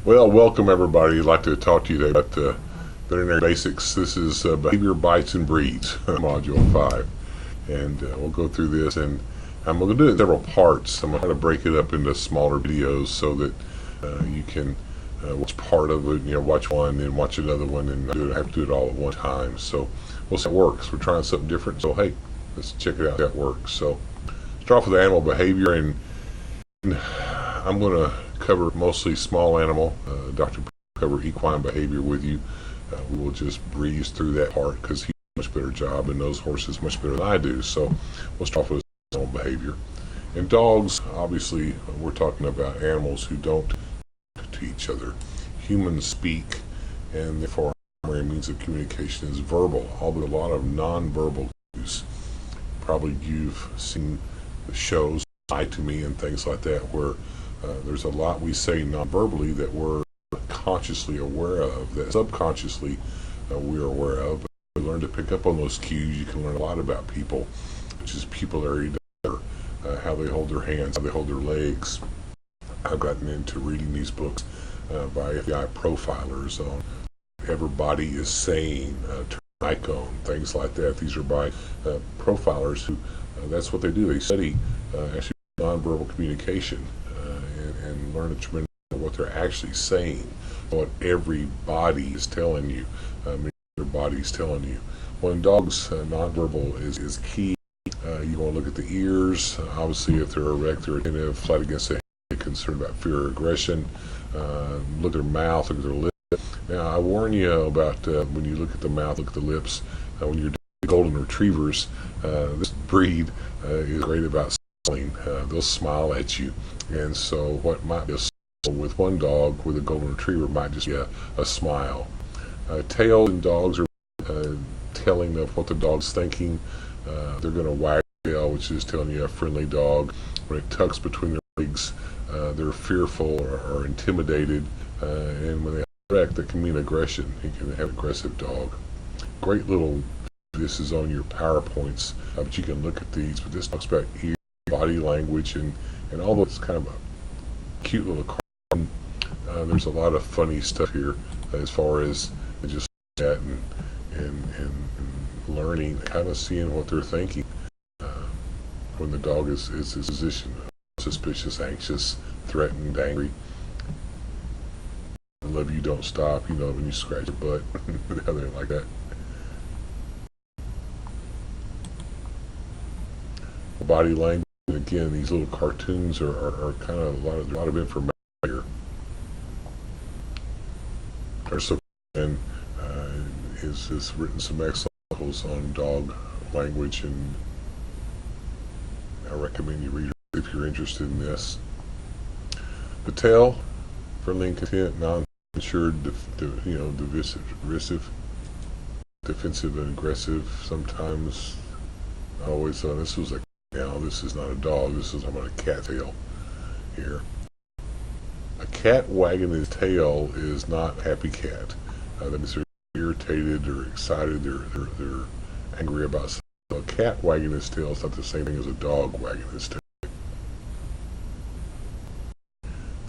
Well, welcome everybody. I'd like to talk to you today about veterinary basics. This is Behavior, Bites, and Breeds, Module 5. And we'll go through this, and I'm going to do it in several parts. I'm going to try to break it up into smaller videos so that you can watch part of it, watch one, then watch another one, and have to do it all at one time. So we'll see how it works. We're trying something different, so hey, let's check it out how it works. So start off with animal behavior, and I'm going to cover mostly small animal. Dr. will cover equine behavior with you. We will just breeze through that part because he does a much better job and knows horses much better than I do. So we'll start off with animal behavior. And dogs, obviously, we're talking about animals who don't talk to each other. Humans speak, and therefore our primary means of communication is verbal, although a lot of non-verbal cues. Probably you've seen the shows Lie to Me and things like that where there's a lot we say non-verbally that we're consciously aware of, that subconsciously we're aware of. But if you learn to pick up on those cues, you can learn a lot about people, which is pupillary, how they hold their hands, how they hold their legs. I've gotten into reading these books by FBI profilers on everybody is saying, icon, things like that. These are by profilers who, that's what they do. They study actually nonverbal communication and learn a tremendous amount of what they're actually saying, what everybody is telling you, your body's telling you. Well, in dogs, nonverbal is key. You want to look at the ears. Obviously, if they're erect, they're attentive, flat against the head, concerned about fear or aggression. Look at their mouth, look at their lips. Now, I warn you about when you look at the mouth, look at the lips. When you're golden retrievers, this breed is great about smiling. They'll smile at you, and so what might be a smile with one dog with a golden retriever might just be a smile. Tails in dogs are telling of what the dog's thinking. They're going to wag the tail, which is telling you a friendly dog. When it tucks between their legs, they're fearful or intimidated, and when they erect, that can mean aggression. You can have an aggressive dog. Great little. This is on your PowerPoints, but you can look at these. But this talks about ear, body language, and although it's kind of a cute little cartoon, there's a lot of funny stuff here as far as just that and learning, kind of seeing what they're thinking when the dog is in position, suspicious, anxious, threatened, angry. I love you, don't stop. When you scratch your butt, how they're like that. Body language, and again, these little cartoons are kind of a lot of information here. Also, and has written some excellent articles on dog language, and I recommend you read it if you're interested in this. The tail, friendly and content, non-insured, divisive, defensive and aggressive. Sometimes, I always thought this was like. Now, this is not a dog, this is about a cat tail here. A cat wagging his tail is not a happy cat. That means they're irritated or excited, they're angry about something. So a cat wagging his tail is not the same thing as a dog wagging his tail.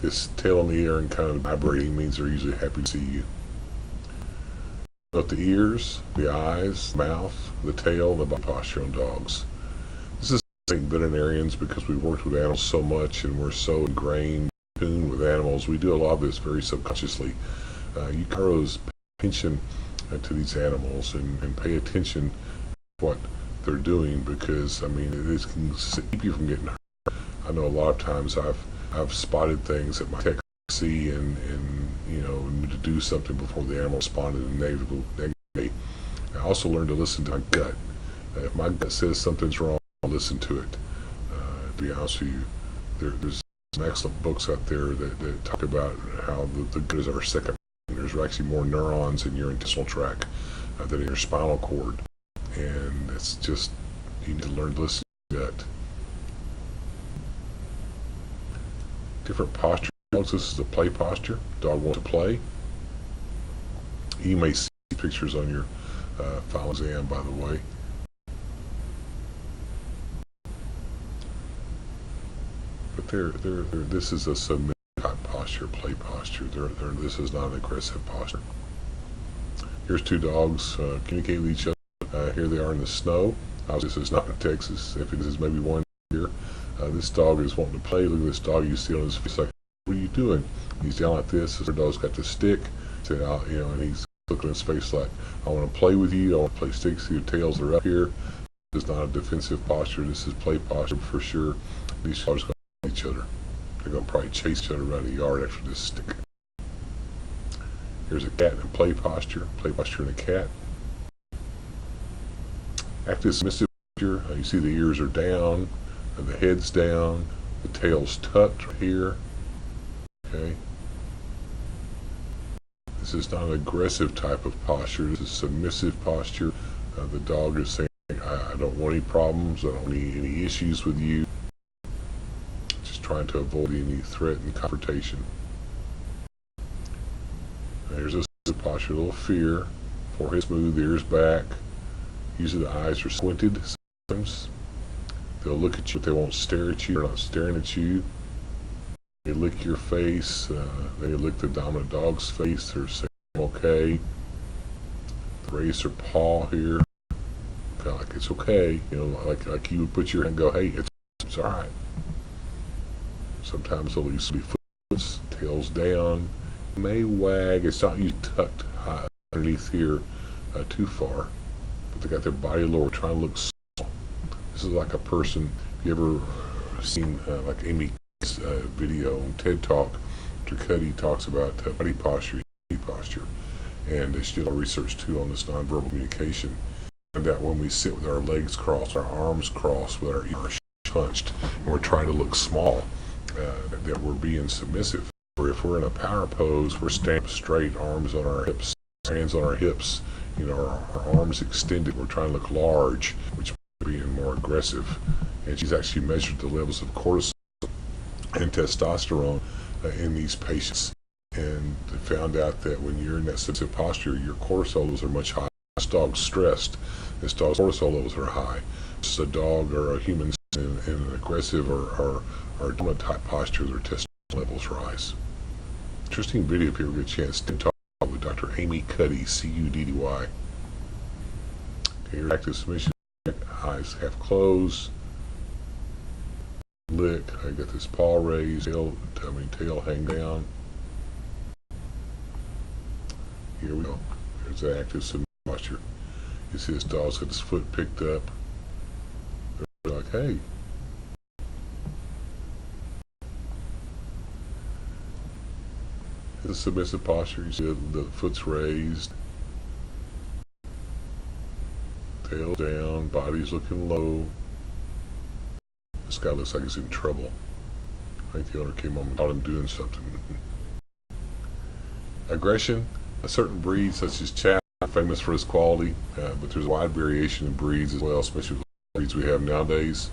This tail in the air and kind of vibrating means they're usually happy to see you. But the ears, the eyes, the mouth, the tail, and the body posture on dogs. Veterinarians, because we worked with animals so much and we're so ingrained, tuned with animals, we do a lot of this very subconsciously. You pay attention to these animals and pay attention to what they're doing, because it can keep you from getting hurt. I know a lot of times I've spotted things that my techs see and to do something before the animal responded negatively. I also learned to listen to my gut. If my gut says something's wrong, I'll listen to it. To be honest with you, there's some excellent books out there that talk about how the gut is our second brain. There's actually more neurons in your intestinal tract than in your spinal cord, and it's just, you need to learn to listen to that. Different posture. This is a play posture. Dog wants to play. You may see pictures on your file exam, by the way. But this is a submissive type posture. posture, play posture. This is not an aggressive posture. Here's two dogs communicating with each other. Here they are in the snow. Obviously, this is not in Texas. If it is, maybe one here. This dog is wanting to play. Look at this dog. You see on his face, like, what are you doing? He's down like this. This other dog's got the stick. And he's looking in his face like, I want to play with you. I want to play sticks. Your tails are up here. This is not a defensive posture. This is play posture for sure. These dogs are going to each other. They're going to probably chase each other around the yard after this stick. Here's a cat in play posture in a cat. Active submissive posture. You see the ears are down, the head's down, the tail's tucked right here. Okay. This is not an aggressive type of posture. This is submissive posture. The dog is saying, I don't want any problems. I don't want any issues with you. Just trying to avoid any threat and confrontation. There's a posture, a little fear. Forehead smooth, ears back. Usually the eyes are squinted sometimes. They'll look at you, but they won't stare at you. They're not staring at you. They lick your face. They lick the dominant dog's face. They're saying, okay. They raise their paw here. Kind of like it's okay. Like you would put your hand and go, hey, it's all right. Sometimes they'll use foots, tails down. May wag. It's not usually tucked high underneath here too far, but they got their body lower, trying to look small. This is like a person. If you ever seen like Amy's video on TED Talk, Dr. Cuddy talks about body posture, and she did a lot of research too on this nonverbal communication. And that when we sit with our legs crossed, our arms crossed, with our ears punched, and we're trying to look small, that we're being submissive. Or if we're in a power pose, we're standing up straight, arms on our hips, hands on our hips, our arms extended. We're trying to look large, which is being more aggressive. And she's actually measured the levels of cortisol and testosterone in these patients, and found out that when you're in that submissive posture, your cortisol levels are much higher. This dog's stressed. This dog's cortisol levels are high. It's a dog or a human in an aggressive or dominant type posture, their testosterone levels rise. Interesting video if you ever get a chance. TED Talk with Dr. Amy Cuddy, Cuddy. Okay, your active submission. Eyes half closed. Lick. I got this paw raised. Tail hang down. Here we go. There's the active submission posture. You see this dog's got his foot picked up. They're like, hey. It's a submissive posture. You see the foot's raised. Tail down, body's looking low. This guy looks like he's in trouble. I think the owner came home and caught him doing something. Aggression. A certain breed, such as Chow, famous for its quality, but there's a wide variation in breeds as well, especially with the breeds we have nowadays.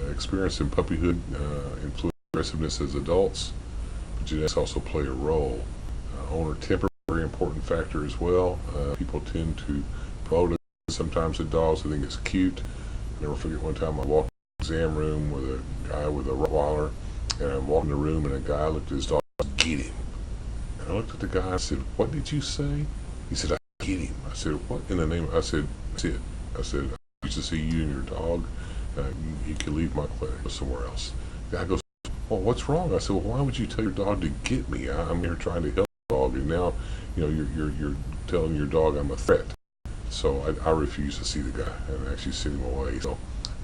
Experience in puppyhood influence aggressiveness as adults, but genetics also play a role. Owner temper, very important factor as well. People tend to promote it sometimes with dogs. I think it's cute. I'll never forget one time I walked in the exam room with a guy with a Rottweiler, and I'm walking the room and a guy looked at his dog, get him. And I looked at the guy, I said, what did you say? He said, I get him. I said, what in the name? I said, that's it. I said, I used to see you and your dog. You can leave my clinic, go somewhere else. The guy goes, well, what's wrong? I said, well, why would you tell your dog to get me? I'm here trying to help the dog, and now, you're telling your dog I'm a threat. So I refused to see the guy and actually sent him away. So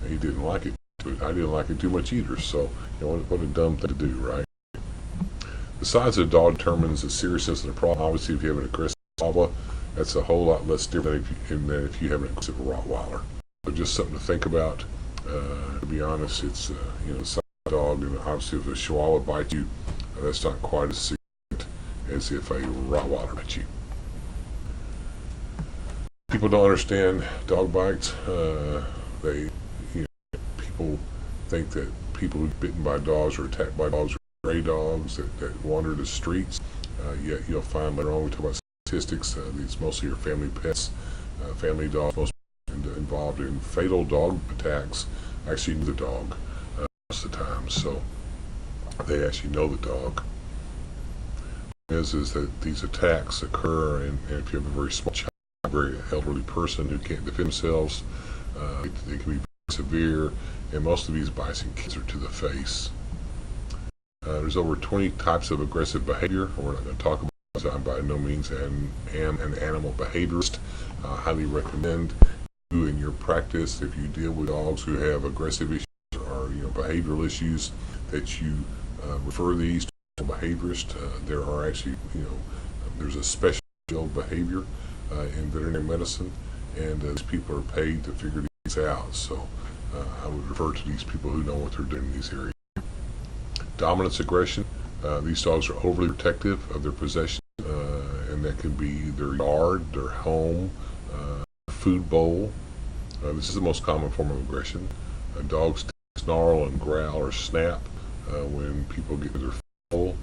he didn't like it, but I didn't like it too much either. So what a dumb thing to do, right? The size of the dog determines the seriousness of the problem. Obviously, if you have an aggressive Chihuahua, that's a whole lot less different than if you have an aggressive Rottweiler. So just something to think about. To be honest, it's the size of the dog, and obviously if a Chihuahua bites you, that's not quite as significant as if a Rottweiler bites you. People don't understand dog bites. People think that people who get bitten by dogs or attacked by dogs are stray dogs that wander the streets. Yet you'll find later on we talk about statistics. These mostly are family pets, family dogs. Most involved in fatal dog attacks actually know the dog most of the time. So they actually know the dog. is that these attacks occur, and if you have a very small child, a very elderly person who can't defend themselves, they can be very severe, and most of these bites and kids are to the face. There's over 20 types of aggressive behavior. We're not going to talk about it. I'm by no means an animal behaviorist. I highly recommend you in your practice, if you deal with dogs who have aggressive issues or behavioral issues, that you refer these to a behaviorist. There are actually, there's a special field behavior in veterinary medicine, and these people are paid to figure these out. So I would refer to these people who know what they're doing in these areas. Dominance aggression. These dogs are overly protective of their possessions, and that can be their yard, their home, food bowl. This is the most common form of aggression. Dogs snarl and growl or snap when people get to their full.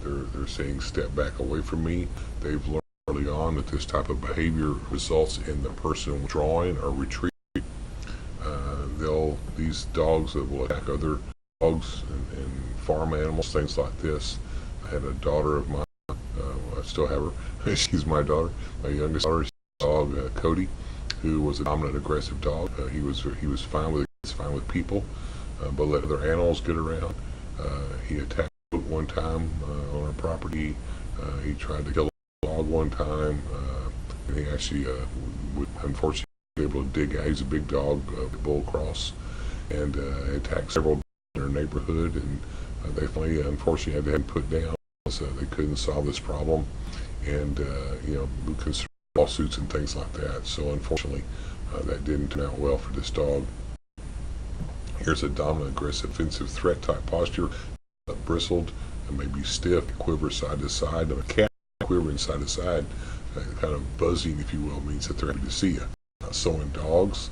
They're saying, "Step back away from me." They've learned early on that this type of behavior results in the person withdrawing or retreating. These dogs that will attack other dogs and farm animals, things like this. I had a daughter of mine. I still have her. She's my daughter, my youngest daughter. Dog Cody, who was a dominant, aggressive dog. He was fine with people, but let other animals get around. He attacked a goat one time on our property. He tried to kill a dog one time, and he actually would unfortunately be able to dig out. He's a big dog, bull cross, and attacked several in our neighborhood, and they finally, unfortunately, had to have him put down. So they couldn't solve this problem, and we consider lawsuits and things like that. So unfortunately, that didn't turn out well for this dog. Here's a dominant, aggressive, offensive threat type posture, bristled and maybe stiff, quiver side to side. And a cat quivering side to side, kind of buzzing, if you will, means that they're happy to see you. So in dogs,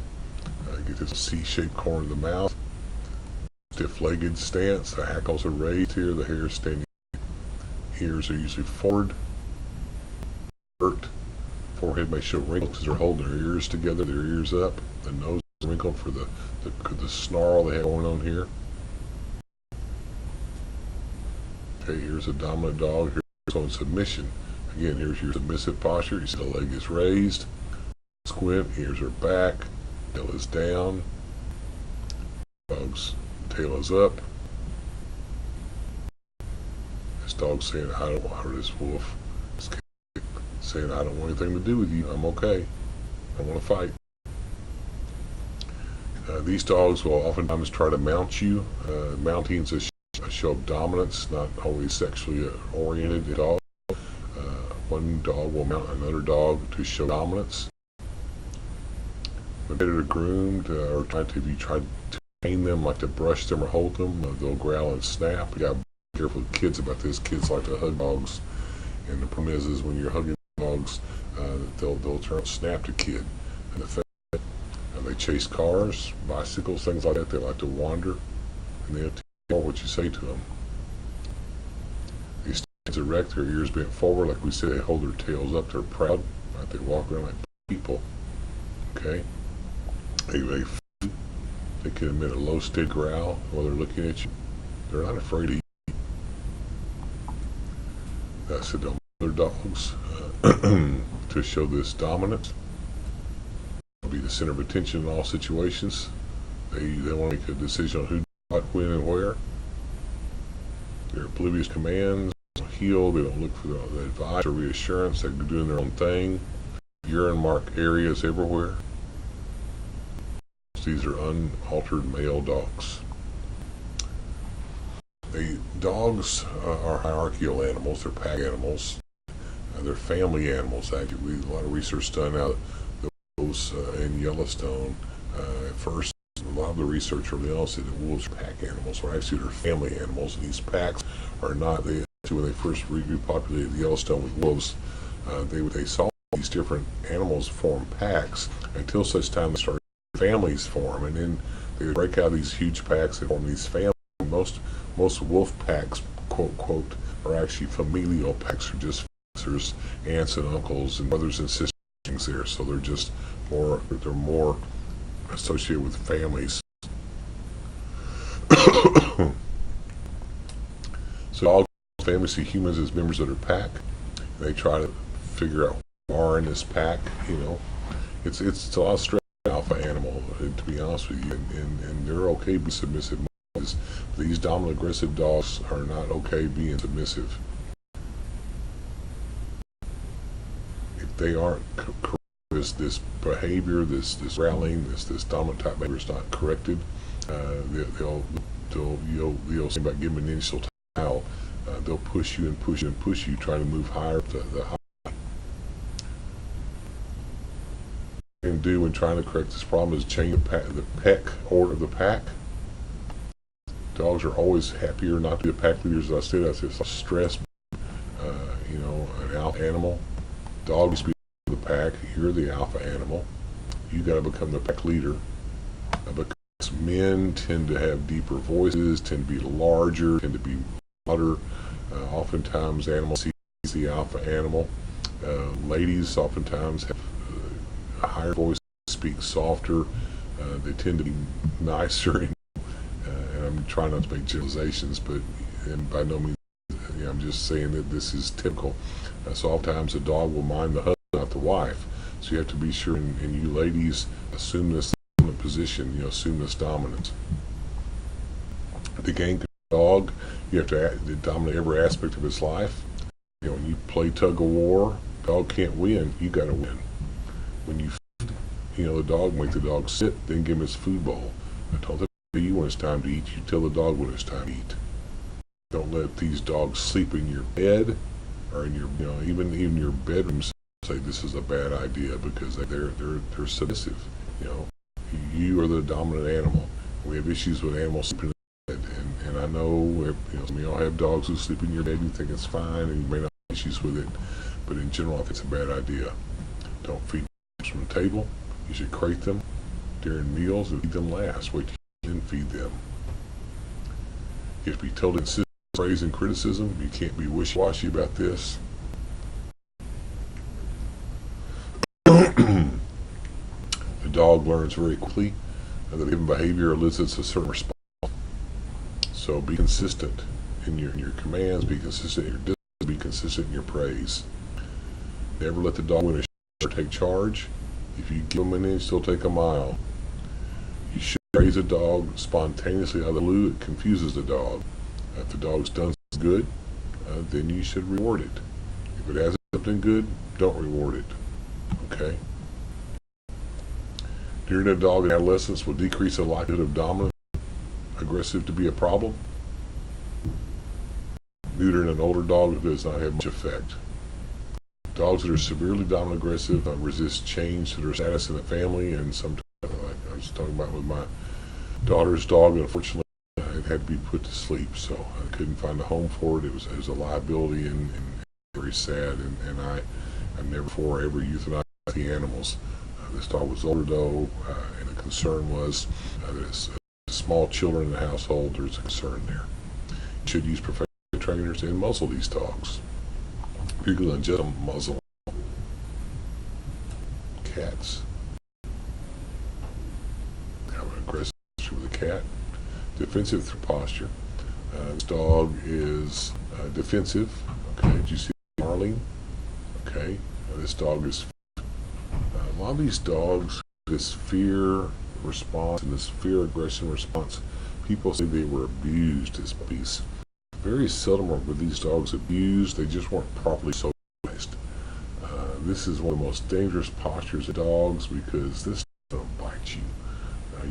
get this C-shaped corner of the mouth, stiff-legged stance. The hackles are raised here, the hair is standing. Ears are usually forward. Forehead may show wrinkles because they're holding their ears together, their ears up. The nose is wrinkled for the snarl they have going on here. Okay, here's a dominant dog. Here's on submission. Again, here's your submissive posture. You see the leg is raised. Squint, ears are back. Tail is down. Dog's tail is up. This dog's saying, "I don't want her." This wolf is saying, "I don't want anything to do with you. I'm okay. I want to fight." These dogs will oftentimes try to mount you. Mounting is a show of dominance, not always sexually oriented dog. One dog will mount another dog to show dominance. When they're groomed, or if you try to tame them, like to brush them or hold them, they'll growl and snap. You got to be careful with kids about this. Kids like to hug dogs, and the problem is when you're hugging dogs, they'll turn and snap the kid in the face. They chase cars, bicycles, things like that. They like to wander, and they have to hear what you say to them. They stand erect, their ears bent forward, like we said. They hold their tails up. They're proud. Right? They walk around like people. Okay. They can emit a low, steady growl while they're looking at you. They're not afraid of you. I said, don't other dogs to show this dominance. Be the center of attention in all situations. They want to make a decision on who, what, when, and where. They're oblivious to commands. They don't heal. They don't look for the advice or reassurance. They're doing their own thing. Urine mark areas everywhere. These are unaltered male dogs. Dogs are hierarchical animals. They're pack animals. They're family animals. Actually, a lot of research done out. In Yellowstone, at first, a lot of the research early on said that wolves are pack animals, or actually they're family animals, and these packs are not. When they first repopulated Yellowstone with wolves, they saw these different animals form packs until such time they started families form, and then they would break out these huge packs and form these families. Most wolf packs, quote, are actually familial packs, or just there's aunts and uncles and brothers and sisters there, so they're more associated with families. So dogs families see humans as members of their pack. They try to figure out who are in this pack. It's a lot of stress on alpha animal, to be honest with you, and they're okay being submissive. These dominant aggressive dogs are not okay being submissive. If they aren't this behavior, this growling, this dominant type behavior is not corrected, you'll say about giving an initial towel. They'll push you and push you and push you, trying to move higher up the high. What you can do when trying to correct this problem is change the peck order of the pack. Dogs are always happier not to be the pack leaders. As I said, it's stress. An alpha animal. Dogs be the pack. You're the alpha animal. You got to become the pack leader. Because men tend to have deeper voices, tend to be larger, tend to be louder. Oftentimes, animals see the alpha animal. Ladies oftentimes have a higher voice, speak softer. They tend to be nicer. And I'm trying not to make generalizations, but by no means, I'm just saying that this is typical. So oftentimes the dog will mind the husband, not the wife. So you have to be sure, and you ladies assume this dominant position. Assume this dominance. To gain dog, you have to dominate every aspect of its life. When you play tug of war, dog can't win. You got to win. When you the dog, make the dog sit, then give him his food bowl. I told you when it's time to eat. You tell the dog when it's time to eat. Don't let these dogs sleep in your bed or in your even your bedroom. Say this is a bad idea because they're submissive. You are the dominant animal. We have issues with animals sleeping in the bed, and I know some of y'all have dogs who sleep in your bed and you think it's fine, and you may not have issues with it, but in general, I think it's a bad idea. Don't feed them from the table. You should crate them during meals and feed them last. Wait till you then feed them. You have to be totally consistent with praise and criticism. You can't be wishy-washy about this. The dog learns very quickly that a given behavior elicits a certain response. So be consistent in your commands, be consistent in your discipline, be consistent in your praise. Never let the dog win a shot or take charge. If you give them an inch, they'll take a mile. You should praise a dog spontaneously out of the blue. It confuses the dog. If the dog's done something good, then you should reward it. If it hasn't done something good, don't reward it. Okay? Neutering a dog in adolescence will decrease the likelihood of dominant, aggressive to be a problem. Neutering an older dog does not have much effect. Dogs that are severely dominant aggressive resist change to their status in the family, and sometimes, like I was talking about with my daughter's dog, unfortunately, it had to be put to sleep, so I couldn't find a home for it. It was a liability and very sad, and I never before ever euthanized the animals. This dog was older though, and the concern was that it's small children in the household. There's a concern there. You should use professional trainers and muzzle these dogs. Particularly on just muzzle cats. Have an aggressive posture with a cat. Defensive posture. This dog is defensive. Okay, did you see Marlene? Okay, this dog is. A lot of these dogs, this fear response and this fear aggression response, people say they were abused as puppies. Very seldom were these dogs abused, they just weren't properly socialized. This is one of the most dangerous postures of dogs because this is going to bite you.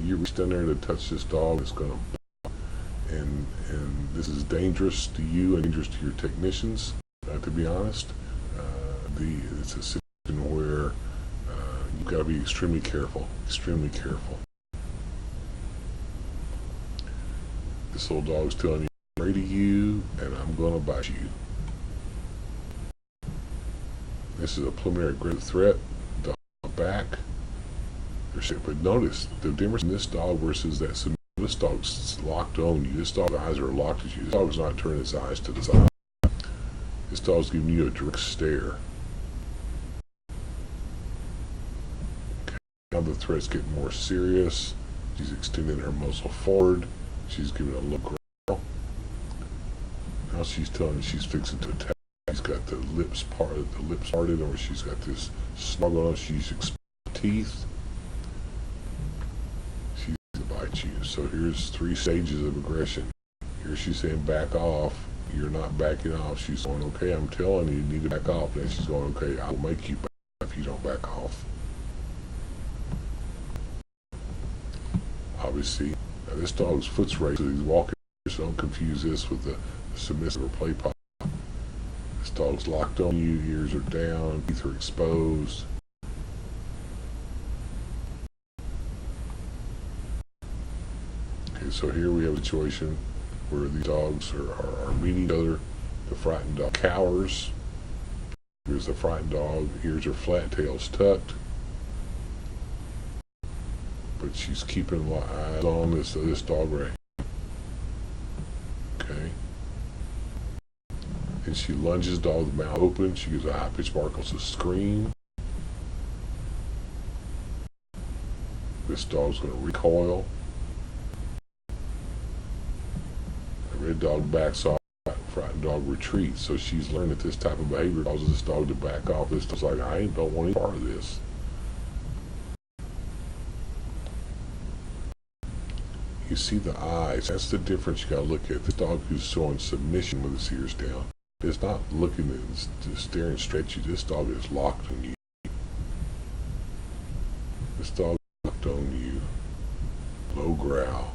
You reach down there to touch this dog, it's going to bite. And this is dangerous to you and dangerous to your technicians, to be honest. It's a situation where you've got to be extremely careful, extremely careful. This little dog's telling you, I'm ready to you, and I'm going to bite you. This is a preliminary aggressive threat. Dog back. But notice the difference in this dog versus that. So this dog's locked on you. This dog's eyes are locked at you. This dog's not turning his eyes to the side. This dog's giving you a direct stare. Okay. Now the threat's getting more serious. She's extending her muzzle forward. She's giving a look. Now now she's telling me she's fixing to attack. She's got the lips parted, or she's got this snuggle on. She's exposed teeth. She's going to bite you. So here's 3 stages of aggression. Here she's saying back off. You're not backing off. She's going, okay, I'm telling you, you need to back off. Then she's going, okay, I'll make you back if you don't back off. Obviously, now this dog's foot's raised, so he's walking, so don't confuse this with the submissive or play pop. This dog's locked on you, ears are down, teeth are exposed. Okay, so here we have a situation where these dogs are meeting each other. The frightened dog cowers. Here's the frightened dog, ears are flat, tail's tucked. But she's keeping eyes on this dog right here. Okay. And she lunges the dog with the mouth open. She gives a high-pitched bark, a scream. This dog's going to recoil. The red dog backs off. Frightened dog retreats. So she's learned that this type of behavior causes this dog to back off. This dog's like, I don't want any part of this. You see the eyes. That's the difference you gotta look at. The dog who's showing submission with his ears down is not looking at staring straight at you. This dog is locked on you. This dog is locked on you. Low growl.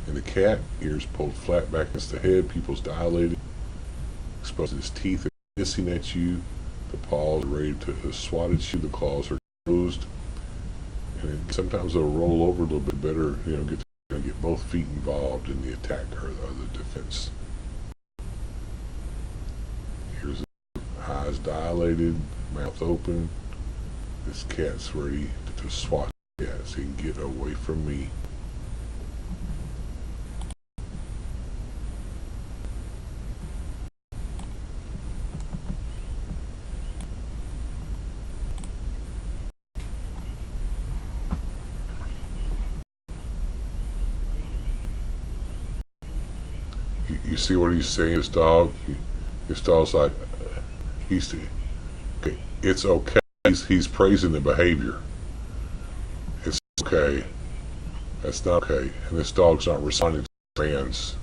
And the cat, ears pulled flat back against the head, pupils dilated, exposed his teeth are hissing at you, the paws are ready to swat at you, the claws are closed. And sometimes they'll roll over a little bit better, get both feet involved in the attack or the defense. Here's the eyes dilated, mouth open. This cat's ready to swat the cat so he can get away from me. You see what he's saying, this dog? This dog's like, okay, it's okay. He's praising the behavior. It's okay. That's not okay. And this dog's not responding to commands.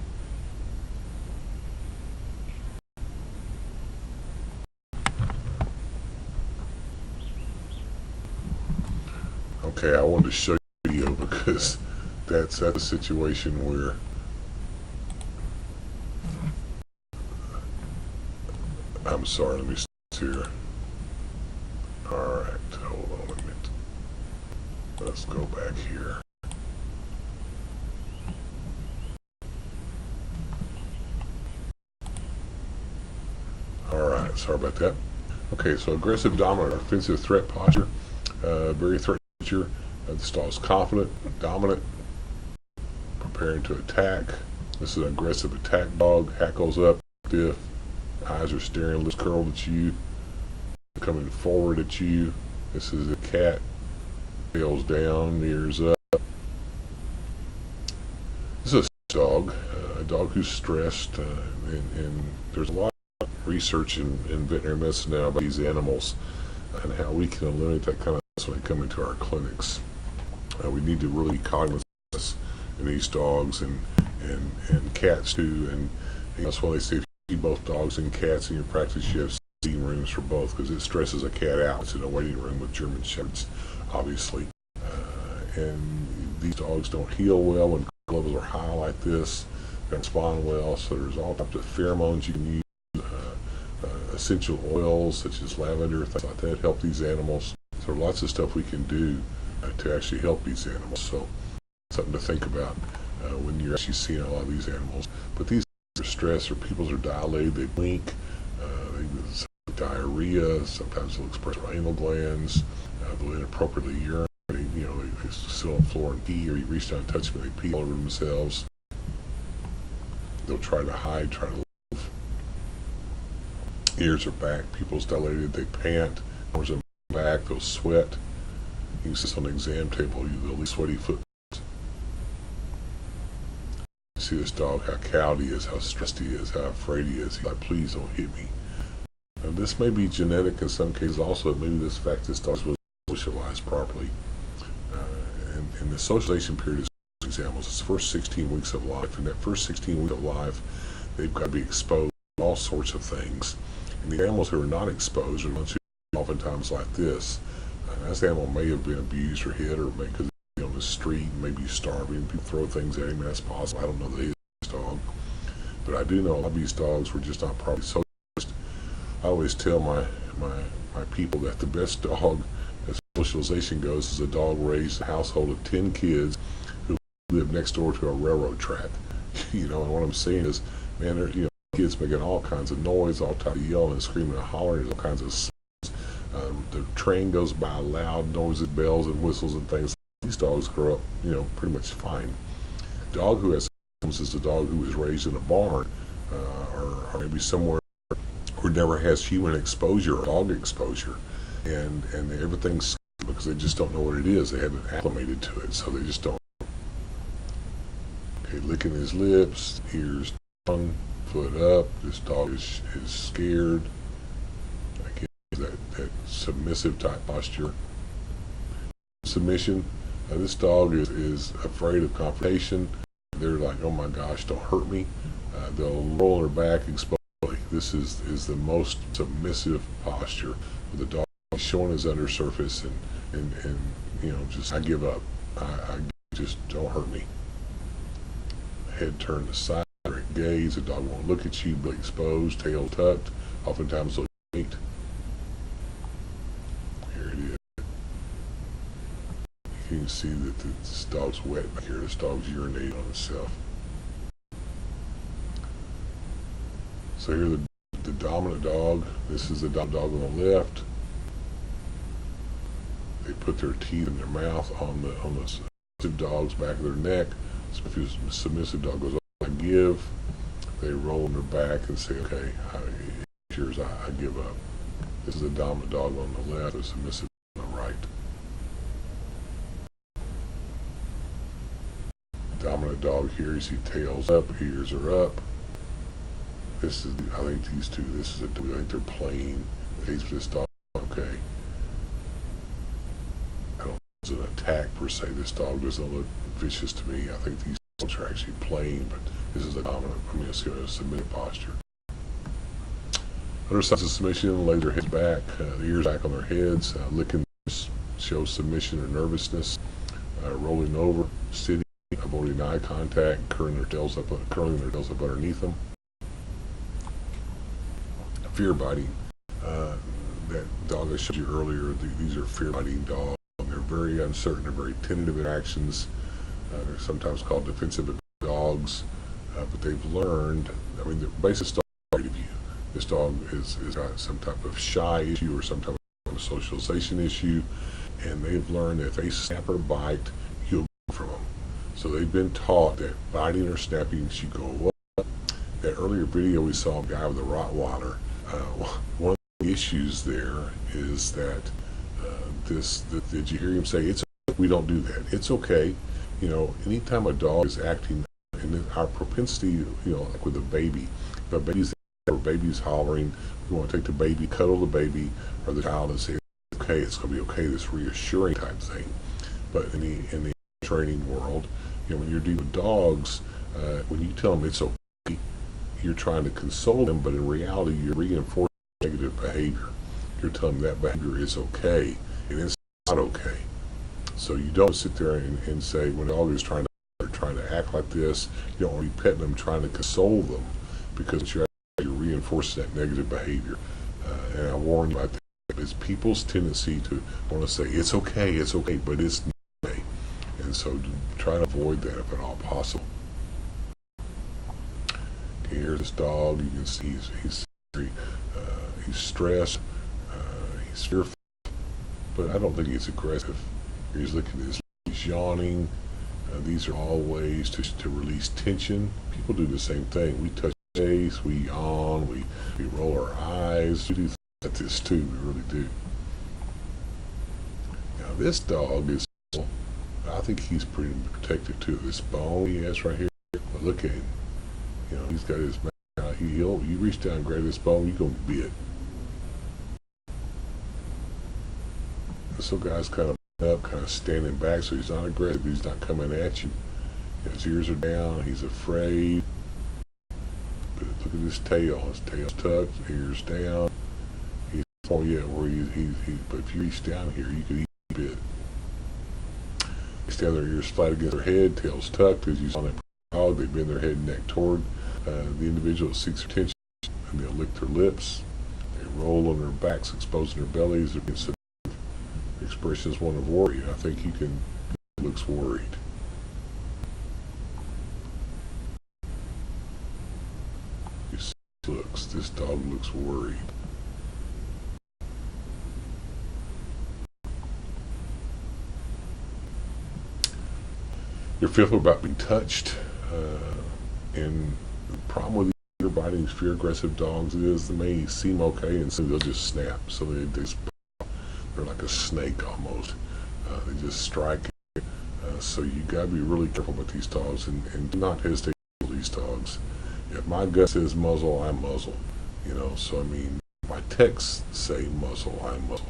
Okay, I wanted to show you the video because that's a situation where I'm sorry, let me see here. Alright, hold on a minute. Let's go back here. Alright, sorry about that. Okay, so aggressive, dominant, offensive threat posture. Very threatening posture. This dog is confident, dominant, preparing to attack. This is an aggressive attack dog. Hackles up, stiff. Eyes are staring, lips curled at you, coming forward at you. This is a cat, tails down, ears up. This is a dog who's stressed, and there's a lot of research in veterinary medicine now about these animals and how we can eliminate that kind of stuff when they come into our clinics. We need to really be cognizant of this in these dogs and cats too, and that's why they say both dogs and cats in your practice, you have seating rooms for both because it stresses a cat out. It's in a waiting room with German Shepherds, obviously. And these dogs don't heal well when levels are high like this. They don't respond well, so there's all types of pheromones you can use, essential oils such as lavender, things like that, help these animals. So lots of stuff we can do to actually help these animals. So something to think about when you're actually seeing a lot of these animals. But these stress or pupils are dilated, they blink, they diarrhea, sometimes they'll express anal glands, they'll inappropriately urinate, they sit on the floor and pee, or you reach down and touch them and they pee all over themselves. They'll try to hide, try to live. Ears are back, pupils dilated, they pant, arms are back, they'll sweat. You can sit on the exam table, they'll leave sweaty foot. see this dog, how cowed he is, how stressed he is, how afraid he is. He's like, please don't hit me. Now, this may be genetic in some cases also. Maybe this fact this dog was socialized properly. And the socialization period is examples. It's the first 16 weeks of life. In that first 16 weeks of life, they've got to be exposed to all sorts of things. And the animals who are not exposed are ones who oftentimes like this. This animal may have been abused or hit, or because on the street, maybe starving, people throw things at him. That's possible. I don't know that he's a dog, but I do know a lot of these dogs were just not properly socialized. I always tell my people that the best dog, as socialization goes, is a dog raised in a household of 10 kids who live next door to a railroad track. And what I'm saying is, man, kids making all kinds of noise, all kinds of yelling and screaming and hollering, all kinds of sounds. The train goes by, loud noises, bells and whistles and things. These dogs grow up, pretty much fine. Dog who has symptoms is a dog who was raised in a barn, or maybe somewhere who never has human exposure or dog exposure, and everything's because they just don't know what it is. They haven't acclimated to it, so they just don't. Okay, licking his lips, ears, tongue, foot up. This dog is scared. Again, that submissive type posture. Submission. This dog is afraid of confrontation. They're like, oh my gosh, don't hurt me. They'll roll their back exposed. This is the most submissive posture. The dog is showing his undersurface and just I give up. I just don't hurt me. Head turned aside, direct gaze. The dog won't look at you, but exposed, tail tucked. Oftentimes they'll eat. Here it is. You can see that this dog's wet back here. This dog's urinating on itself. So here the dominant dog. This is the dominant dog on the left. They put their teeth in their mouth on the submissive dog's back of their neck. So if the submissive dog goes, I give, they roll on their back and say, okay, cheers, I give up. This is the dominant dog on the left, the submissive on the right. Dominant dog here, you see tails up, ears are up. This is, I think these two, I think they're playing. This dog, okay. I don't think it's an attack per se. This dog doesn't look vicious to me. I think these dogs are actually playing, but this is the dominant, a submitted posture. Other sides of submission, lay their heads back, the ears back on their heads, licking shows submission or nervousness, rolling over, sitting, avoiding eye contact, curling their tails up underneath them. Fear biting. That dog I showed you earlier, these are fear biting dogs. They're very uncertain, they're very tentative in actions. They're sometimes called defensive dogs, but they've learned, the basis dog is afraid of you. This dog is got some type of shy issue or some type of socialization issue, and they've learned that if they snap or bite, you'll go from them. So they've been taught that biting or snapping should go away. That earlier video we saw a guy with a Rottweiler. One of the issues there is that did you hear him say, it's okay, we don't do that. It's okay. Anytime a dog is acting, and our propensity, like with a baby, if a baby's hollering, we want to take the baby, cuddle the baby or the child and say, okay, it's going to be okay, this reassuring type thing. But in the training world, when you're dealing with dogs, when you tell them it's okay, you're trying to console them, but in reality, you're reinforcing negative behavior. You're telling them that behavior is okay, and it's not okay. So you don't sit there and say, when a dog is trying to act like this, you don't want to be petting them, trying to console them, because you're reinforcing that negative behavior. And I warn you about that. It's people's tendency to want to say, it's okay, but it's not okay. And so try to avoid that if at all possible. Okay, here's this dog. You can see he's stressed, he's fearful, but I don't think he's aggressive. He's looking at his, he's yawning. These are all ways to release tension. People do the same thing. We touch the face, we yawn, we roll our eyes. We do at this too, we really do. Now this dog is, I think he's pretty protective too. This bone he has right here, look at him. You know, he's got his mouth out. You reach down and grab this bone, you're going to be bit. This little guy's kind of up, kind of standing back, so he's not aggressive. He's not coming at you. His ears are down. He's afraid. But look at his tail. His tail's tucked, ears down. He's but if you reach down here, you could eat a bit. They stand their ears flat against their head, tails tucked, as you saw in that dog. They bend their head and neck toward the individual that seeks attention, and they'll lick their lips. They roll on their backs, exposing their bellies. The expression is one of worry. I think he looks worried. This dog looks worried. You're fearful about being touched, and the problem with ear biting, fear aggressive dogs is they may seem okay, and so they'll just snap. So they're like a snake almost. They just strike. So you gotta be really careful with these dogs, and do not hesitate to kill these dogs. If my gut says muzzle, I muzzle. You know, so I mean, my texts say muzzle, I muzzle.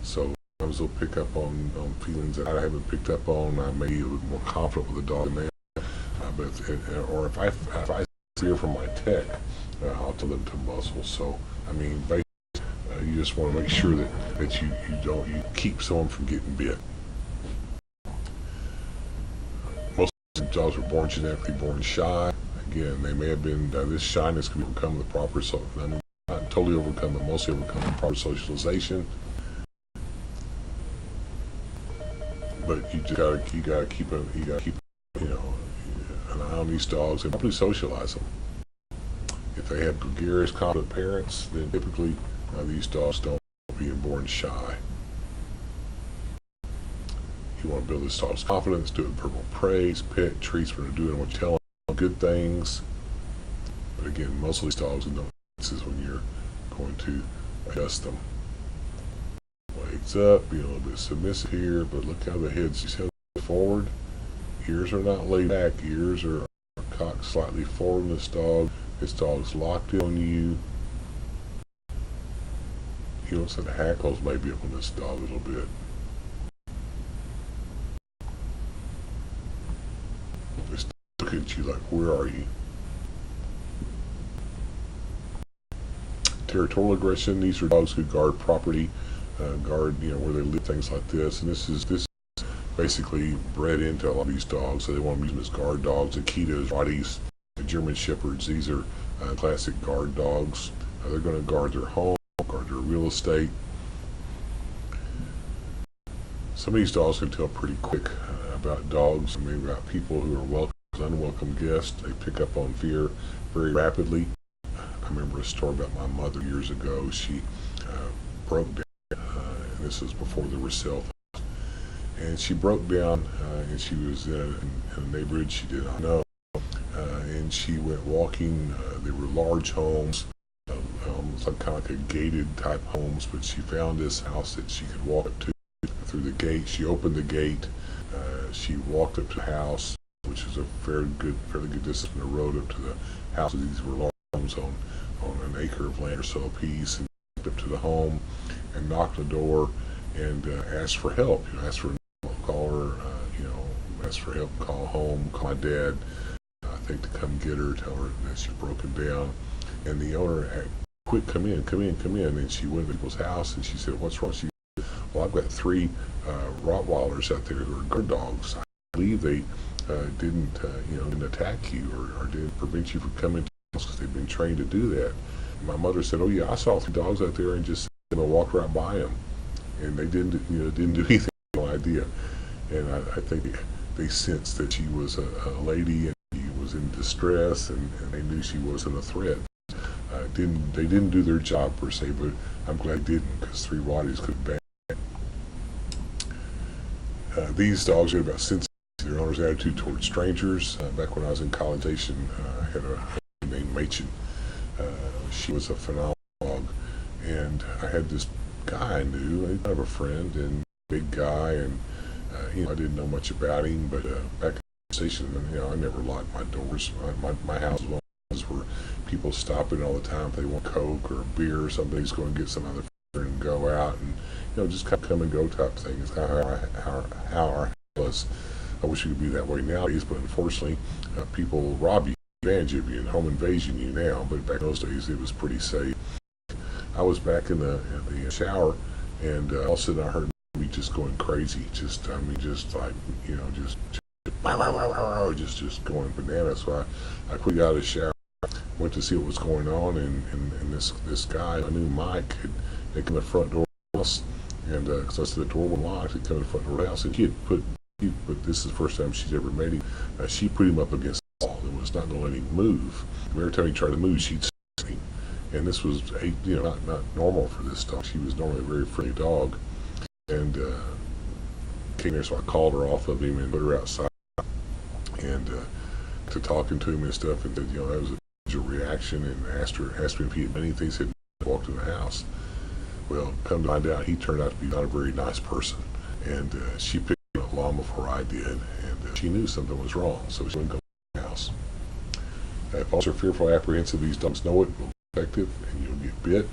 So sometimes they'll pick up on feelings that I haven't picked up on. I may be a little more confident with the dog than they are. Or if I hear from my tech, I'll tell them to muzzle. So I mean, basically, you just want to make sure that you keep someone from getting bit. Most dogs are born genetically born shy. Again, they may have been, this shyness can overcome the proper, not totally overcome, but mostly overcome the proper socialization. But you gotta keep you know, an eye on these dogs and properly socialize them. If they have gregarious, confident parents, then typically these dogs don't being born shy. You want to build this dog's confidence, do it with verbal praise, pet, treats when they're doing what you tell them. Good things, but again, most of these dogs don't. This is when you're going to adjust them. Legs up, be a little bit submissive here, but look how the head's held forward. Ears are not laid back. Ears are cocked slightly forward in this dog. This dog's locked in on you. You notice that the hackles may be up on this dog a little bit. Look at you like, where are you? Territorial aggression. These are dogs who guard property, guard, you know, where they live, things like this. And this is basically bred into a lot of these dogs. So they want to use them as guard dogs. Akitas, Rotties, German Shepherds. These are classic guard dogs. They're going to guard their home, guard their real estate. Some of these dogs can tell pretty quick about dogs. I mean, about people who are welcome. Unwelcome guests. They pick up on fear very rapidly. I remember a story about my mother years ago. She broke down, and this was before there were cell phones, and she broke down, and she was in a neighborhood she did not know, and she went walking. They were large homes, almost like kind of like a gated type homes, but she found this house that she could walk up to through the gate. She opened the gate. She walked up to the house, which is a fairly good distance from the road up to the houses. These were large homes on an acre of land or so apiece, and walked up to the home and knocked on the door and asked for help. You know, asked for call her, asked for help, call home, call my dad, I think, to come get her, tell her that she's broken down. And the owner had, quick, come in. And she went to people's house and she said, what's wrong? She said, well, I've got 3 Rottweilers out there who are guard dogs. I believe they didn't attack you or didn't prevent you from coming to the house because they've been trained to do that. And my mother said, oh yeah, I saw 3 dogs out there and just walked right by them, and they didn't do anything. No idea. And I think they sensed that she was a lady and she was in distress, and they knew she wasn't a threat. They didn't do their job per se, but I'm glad they didn't, because 3 Rotties could have been. These dogs are about sensitive. Their owner's attitude towards strangers. Back when I was in College Station, I had a named Machen. She was a phenomenal dog, and I had this guy I knew. I have a friend, and big guy, and I didn't know much about him, but back in the conversation. And, I never locked my doors. My house was one of those where people stopping all the time if they want Coke or beer or something. Just go and get some other and go out and just kind of come and go type thing. It's kind of how our house was. I wish it could be that way nowadays, but unfortunately, people rob you, advantage of you, and home invasion you now. But back in those days, it was pretty safe. I was back in the shower, and all of a sudden I heard me just going crazy. Just like wow, wow, wow, wow, wow, just going bananas. So I quickly got out of the shower, went to see what was going on, and this guy I knew, Mike, had come to the front door of the house, and because I said the door was locked, he'd come to the front door of the house, and but this is the first time she's ever met him. She put him up against the wall and was not going to let him move. Every time he tried to move, she'd stab him. And this was not normal for this dog. She was normally a very friendly dog, and came there. So I called her off of him and put her outside, and to talking to him and stuff, and said, that was a reaction, and asked me if he had done anything. He said, walked in the house. Well, come to find out, he turned out to be not a very nice person, and she picked him up long before I did, and she knew something was wrong, so she wouldn't go to the house. If dogs are fearful, apprehensive, these dogs know it, will be effective, and you'll get bit.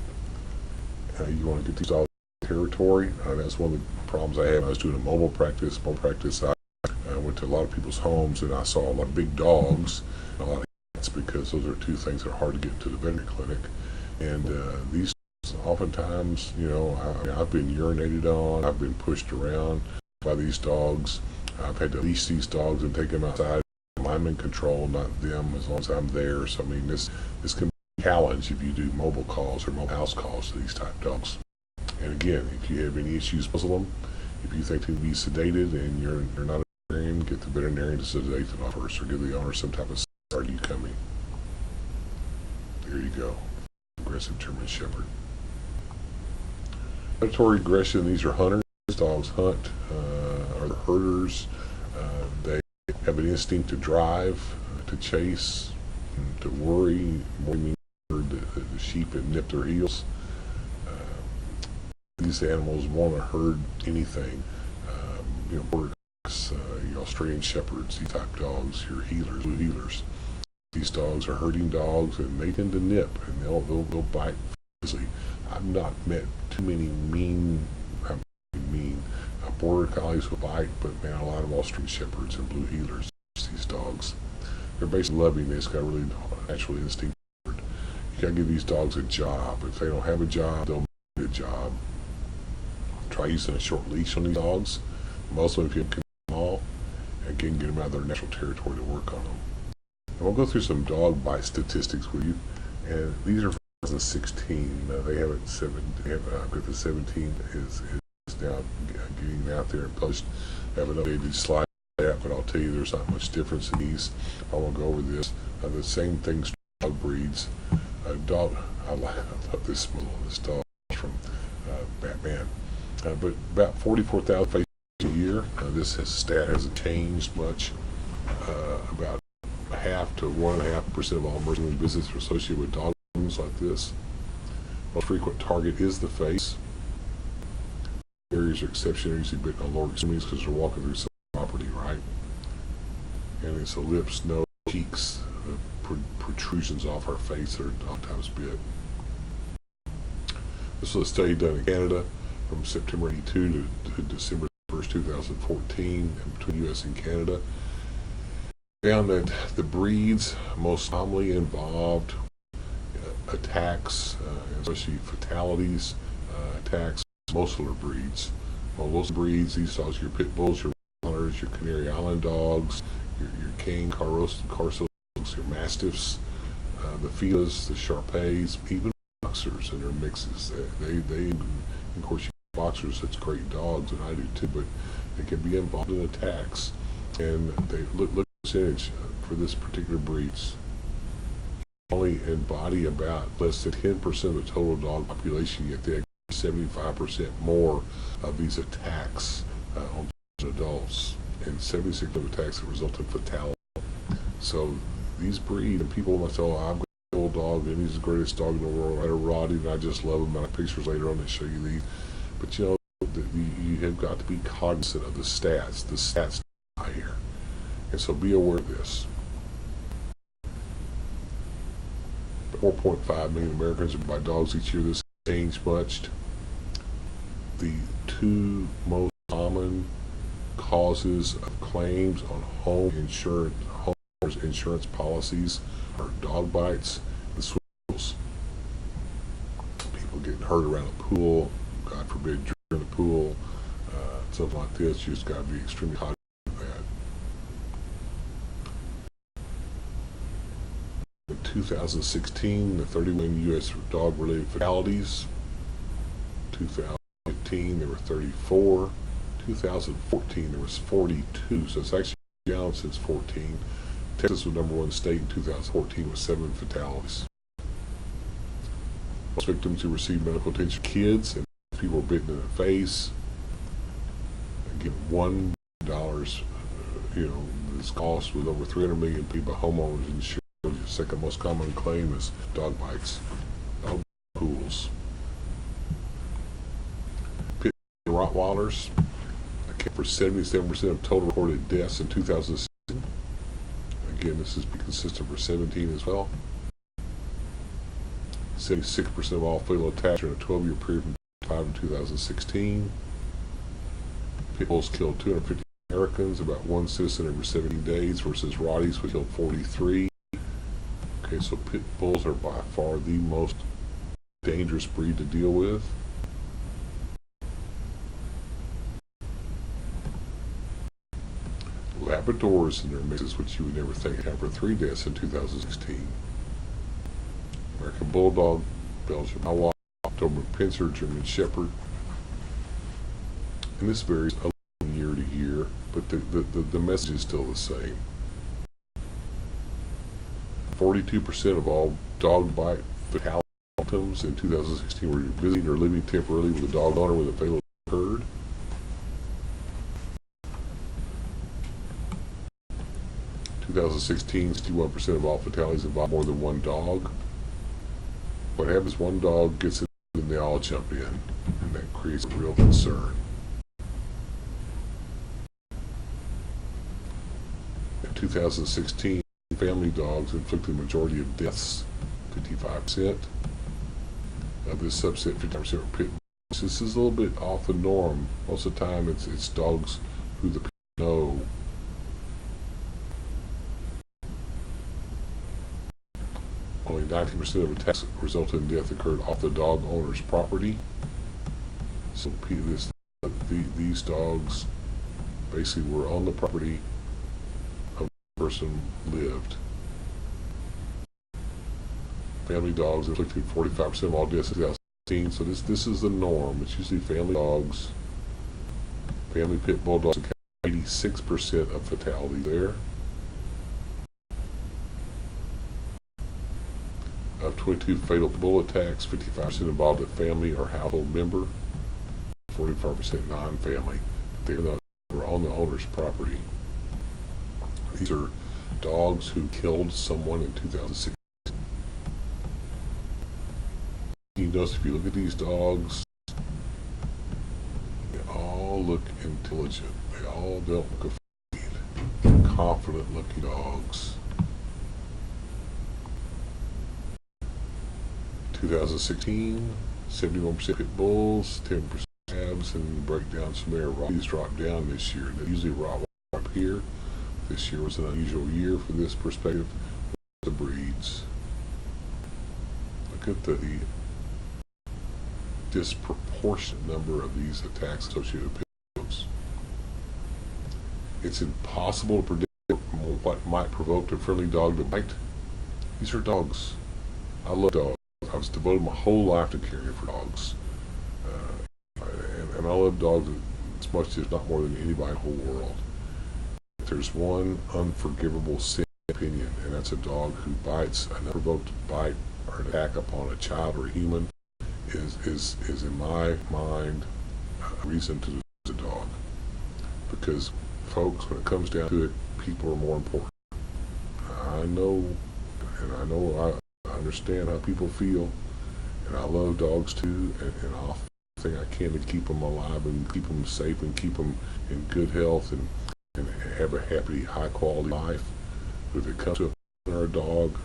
You want to get these dogs in territory. That's one of the problems I had when I was doing a mobile practice. I went to a lot of people's homes, and I saw a lot of big dogs, a lot of cats, because those are two things that are hard to get into the veterinary clinic. And these oftentimes, I've been urinated on, I've been pushed around by these dogs. I've had to leash these dogs and take them outside. I'm in control, not them, as long as I'm there. So this can be a challenge if you do mobile calls or mobile house calls to these type of dogs. And again, if you have any issues, puzzle them. If you think they need to be sedated and you're not a veterinarian, get the veterinarian to sedate the dog first, or give the owner some type of are you coming? There you go. Aggressive German Shepherd. Predatory aggression, these are hunters. Dogs hunt, are herders. They have an instinct to drive, to chase, to worry. Worry means the sheep that nip their heels. These animals want to herd anything. Border collies, your Australian shepherds, these type dogs, your healers, blue healers. These dogs are herding dogs, and they tend to nip, and they'll bite easily. I've not met too many mean border collies will bite, but man, a lot of Australian shepherds and blue healers, these dogs, they're basically loving. They've got really natural instinct. You gotta give these dogs a job. If they don't have a job, they'll make a job. Try using a short leash on these dogs. Most of them, if you can them all, and can get them out of their natural territory to work on them. And we'll go through some dog bite statistics with you, and these are 2016. They have it 7. I've got the 17 is now getting out there and published. I have an updated slide for that, but I'll tell you there's not much difference in these. I won't go over this. The same things, dog breeds. I love this smell of this dog from Batman. But about 44,000 faces a year. This stat hasn't changed much. About half to 1.5% of all emergency room visits are associated with dog wounds like this. Most frequent target is the face. Areas are exception, usually bitten on lower extremities because they're walking through some property, right? And it's the lips, nose, cheeks, protrusions off our face that are oftentimes bit. This was a study done in Canada from September 82 to December 1st, 2014, between the U.S. and Canada. Found that the breeds most commonly involved attacks, especially fatalities, attacks. Most of the breeds. Well, those breeds, these dogs, your pit bulls, your hunters, your Canary Island dogs, your Cane Corso dogs, your Mastiffs, the Filas, the Sharpeys, even boxers and their mixes. They of course, you boxers, such great dogs, and I do too, but they can be involved in attacks. And they look at the percentage for this particular breeds. Only embody about less than 10% of the total dog population, yet they 75% more of these attacks on adults, and 76% of attacks that result in fatality. So these breed, and people must say, oh, I've got an old dog, and he's the greatest dog in the world. I had a Roddy, and I just love him. I have pictures later on that show you these. But you have got to be cognizant of the stats. The stats are here. And so be aware of this. 4.5 million Americans are by dogs each year. This has changed much. The two most common causes of claims on homeowners insurance policies are dog bites and swivels. People getting hurt around a pool, God forbid during the pool, something like this. You just got to be extremely cautious of that. In 2016, the 31 U.S. dog-related fatalities. 2015, there were 34. 2014, there was 42. So it's actually down since 14. Texas was #1 state in 2014 with 7 fatalities. Most victims who received medical attention were kids, and people were bitten in the face. Again, $1, this cost was over 300 million people homeowners insurance. The second most common claim is dog bites, dog pools. Pit Rottweilers account for 77% of total reported deaths in 2016. Again, this is consistent for 17 as well. 76% of all fatal attacks during a 12-year period from 2005 to 2016. Pit bulls killed 250 Americans, about 1 citizen every 17 days, versus Rotties, which killed 43. Okay, so pit bulls are by far the most dangerous breed to deal with. Labradors and their mixes, which you would never think, account for 3 deaths in 2016. American Bulldog, Belgian Malinois, Doberman Pinscher, German Shepherd. And this varies a little year to year, but the message is still the same. 42% of all dog bite fatalities in 2016 were visiting or living temporarily with a dog owner with a fatal occurred. In 2016, 61% of all fatalities involve more than one dog. What happens, one dog gets it and they all jump in, and that creates a real concern. In 2016, family dogs inflicted the majority of deaths, 55%. Of this subset, 50% were pit bulls. This is a little bit off the norm. Most of the time, it's dogs who the people know. Only 19% of attacks resulting in death occurred off the dog owner's property. So these dogs basically were on the property of the person lived. Family dogs inflicted 45% of all deaths in 2016. So this is the norm. It's usually family dogs. Family pit bull dogs account for 86% of fatalities there. Of 22 fatal bull attacks, 55% involved a family or household member, 45% non-family. They were on the owner's property. These are dogs who killed someone in 2016. You notice if you look at these dogs, they all look intelligent. They all don't look afraid. They're confident-looking dogs. 2016, 71% pit bulls, 10% calves, and breakdowns from there. Rotties dropped down this year. They usually Rottweiler up here. This year was an unusual year from this perspective. The breeds. Look at the disproportionate number of these attacks associated with pit bulls. It's impossible to predict what might provoke a friendly dog to bite. These are dogs. I love dogs. I was devoted my whole life to caring for dogs, and I love dogs as much as not more than anybody in the whole world. If there's one unforgivable sin opinion, and that's a dog who bites, an unprovoked bite or an attack upon a child or a human, is in my mind a reason to lose a dog. Because, folks, when it comes down to it, people are more important. I know, I understand how people feel, and I love dogs too, and I'll do everything I can to keep them alive and keep them safe and keep them in good health and have a happy, high quality life. But if it comes to a person or a dog,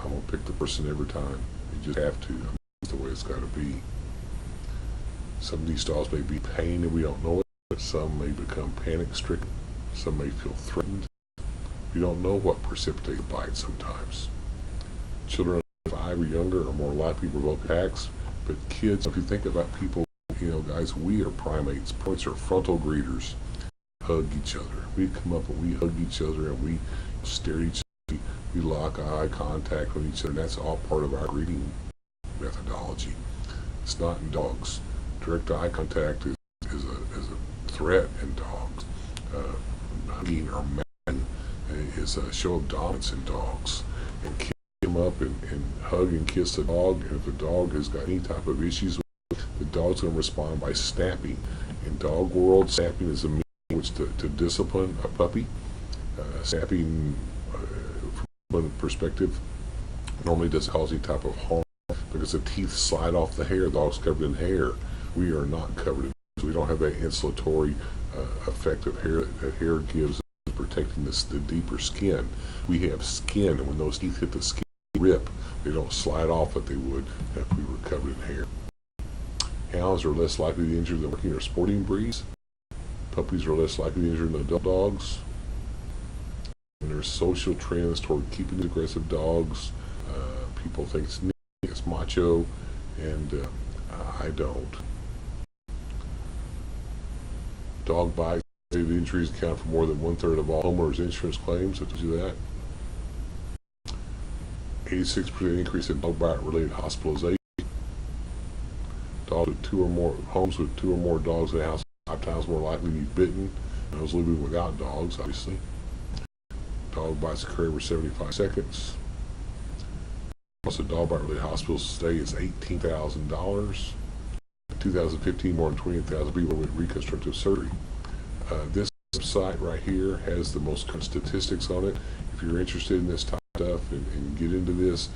I'm going to pick the person every time. You just have to. That's the way it's got to be. Some of these dogs may be in pain and we don't know it. But some may become panic stricken. Some may feel threatened. We don't know what precipitates a bite sometimes. Children under 5 or younger are more likely to provoke attacks. But kids, if you think about people, guys, we are primates. Primates are frontal greeters. Hug each other. We come up and we hug each other and we stare at each other. We lock eye contact with each other. And that's all part of our greeting methodology. It's not in dogs. Direct eye contact is a threat in dogs. Hugging or matting is a show of dominance in dogs. And kids come up and hug and kiss the dog. And if the dog has got any type of issues with it, the dog's going to respond by snapping. In dog world, snapping is a means in which to discipline a puppy. Snapping, from a perspective, normally doesn't cause any type of harm because the teeth slide off the hair. The dog's covered in hair. We are not covered in hair. We don't have that insulatory effect of hair that hair gives, protecting the deeper skin. We have skin, and when those teeth hit the skin, they rip. They don't slide off like they would if we were covered in hair. Hounds are less likely to be injured than working or sporting breeds. Puppies are less likely to be injured than adult dogs. And there's social trends toward keeping aggressive dogs. People think it's neat, it's macho, and I don't. Dog bites injuries account for more than 1/3 of all homeowners insurance claims. It tells you that. 86% increase in dog bite related hospitalization. Dogs with homes with 2 or more dogs in the house 5 times more likely to be bitten than those living without dogs, obviously. Dog bites occur every 75 seconds. Also, dog bite related hospital stay is $18,000. In 2015, more than 28,000 people with reconstructive surgery. This website right here has the most current statistics on it. If you're interested in this type of stuff and get into this,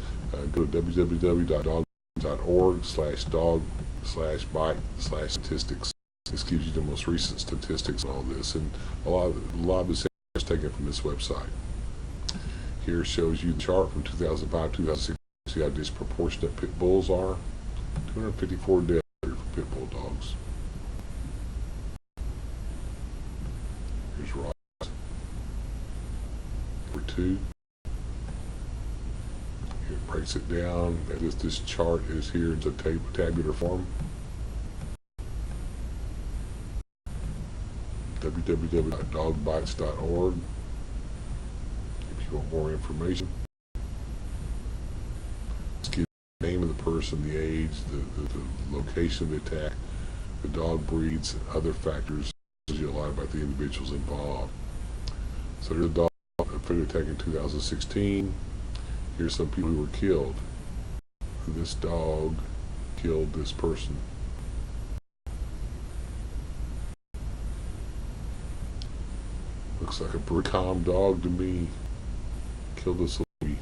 go to www.dog.org/dog/bite/statistics. This gives you the most recent statistics on all this, and a lot of this is taken from this website. Here shows you the chart from 2005 2006. See how disproportionate pit bulls are. 254 deaths for pit bull dogs. Here's Ross. Number 2. Here it breaks it down. This chart is here in tabular form. www.dogbites.org if you want more information. The name of the person, the age, the location of the attack, the dog breeds, and other factors tells you a lot about the individuals involved. So there's a dog fatal attack in 2016. Here's some people who were killed. This dog killed this person. Looks like a pretty calm dog to me. Killed this lady.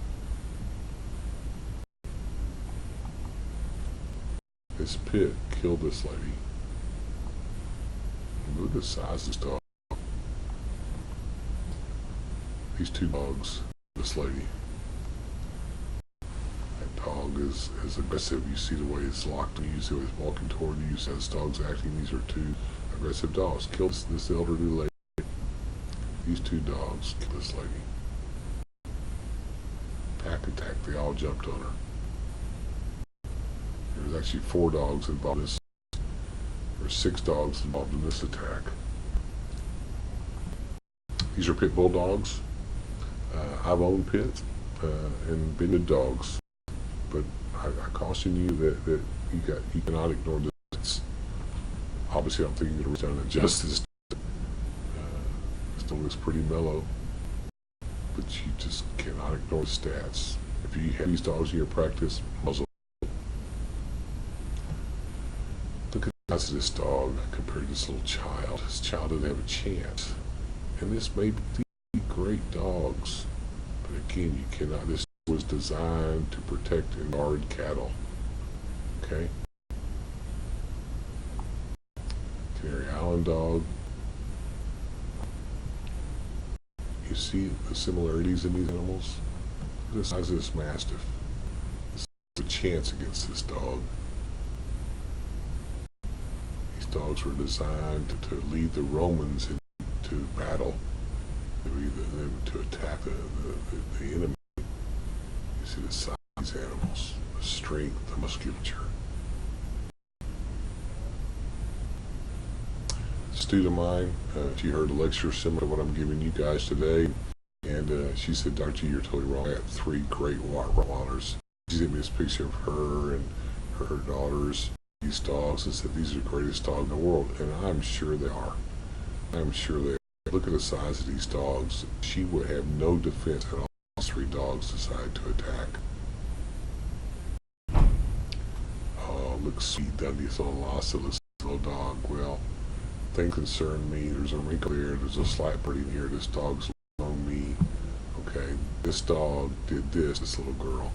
This pit killed this lady. Look at the size of this dog. These 2 dogs, this lady. That dog is aggressive. You see the way it's locked, and you see the way it's walking toward you. You see how this dog's acting. These are 2 aggressive dogs. Killed this elderly lady. These 2 dogs killed this lady. Pack attack. They all jumped on her. There's actually 4 dogs involved in this. There's 6 dogs involved in this attack. These are pit bull dogs. I've owned pits and been to dogs, but I caution you that you cannot ignore this. Obviously, I don't think you can reach down and adjust this. This dog looks pretty mellow, but you just cannot ignore the stats. If you have these dogs in your practice, muzzle. Look at the size of this dog compared to this little child. This child didn't have a chance. And this may be great dogs, but again, you cannot. This was designed to protect and guard cattle. Okay? Canary Island dog. see the similarities in these animals? Look at the size of this mastiff. This is a chance against this dog. These dogs were designed to lead the Romans into battle, to attack the enemy. You see the size of these animals, the strength, the musculature. A student of mine, she heard a lecture similar to what I'm giving you guys today, and she said, "Dr. You're totally wrong. I have 3 great Rottweilers." She sent me this picture of her and her daughters, these dogs, and said, "These are the greatest dogs in the world," and I'm sure they are. I'm sure they are. Look at the size of these dogs. She would have no defense at all. 3 dogs decide to attack. Oh, looks sweet, doesn't he? This little Lhasa, this little dog. Well, thing concerned me. There's a wrinkle there. There's a slight breeding here. This dog's on me. Okay, this dog did this little girl.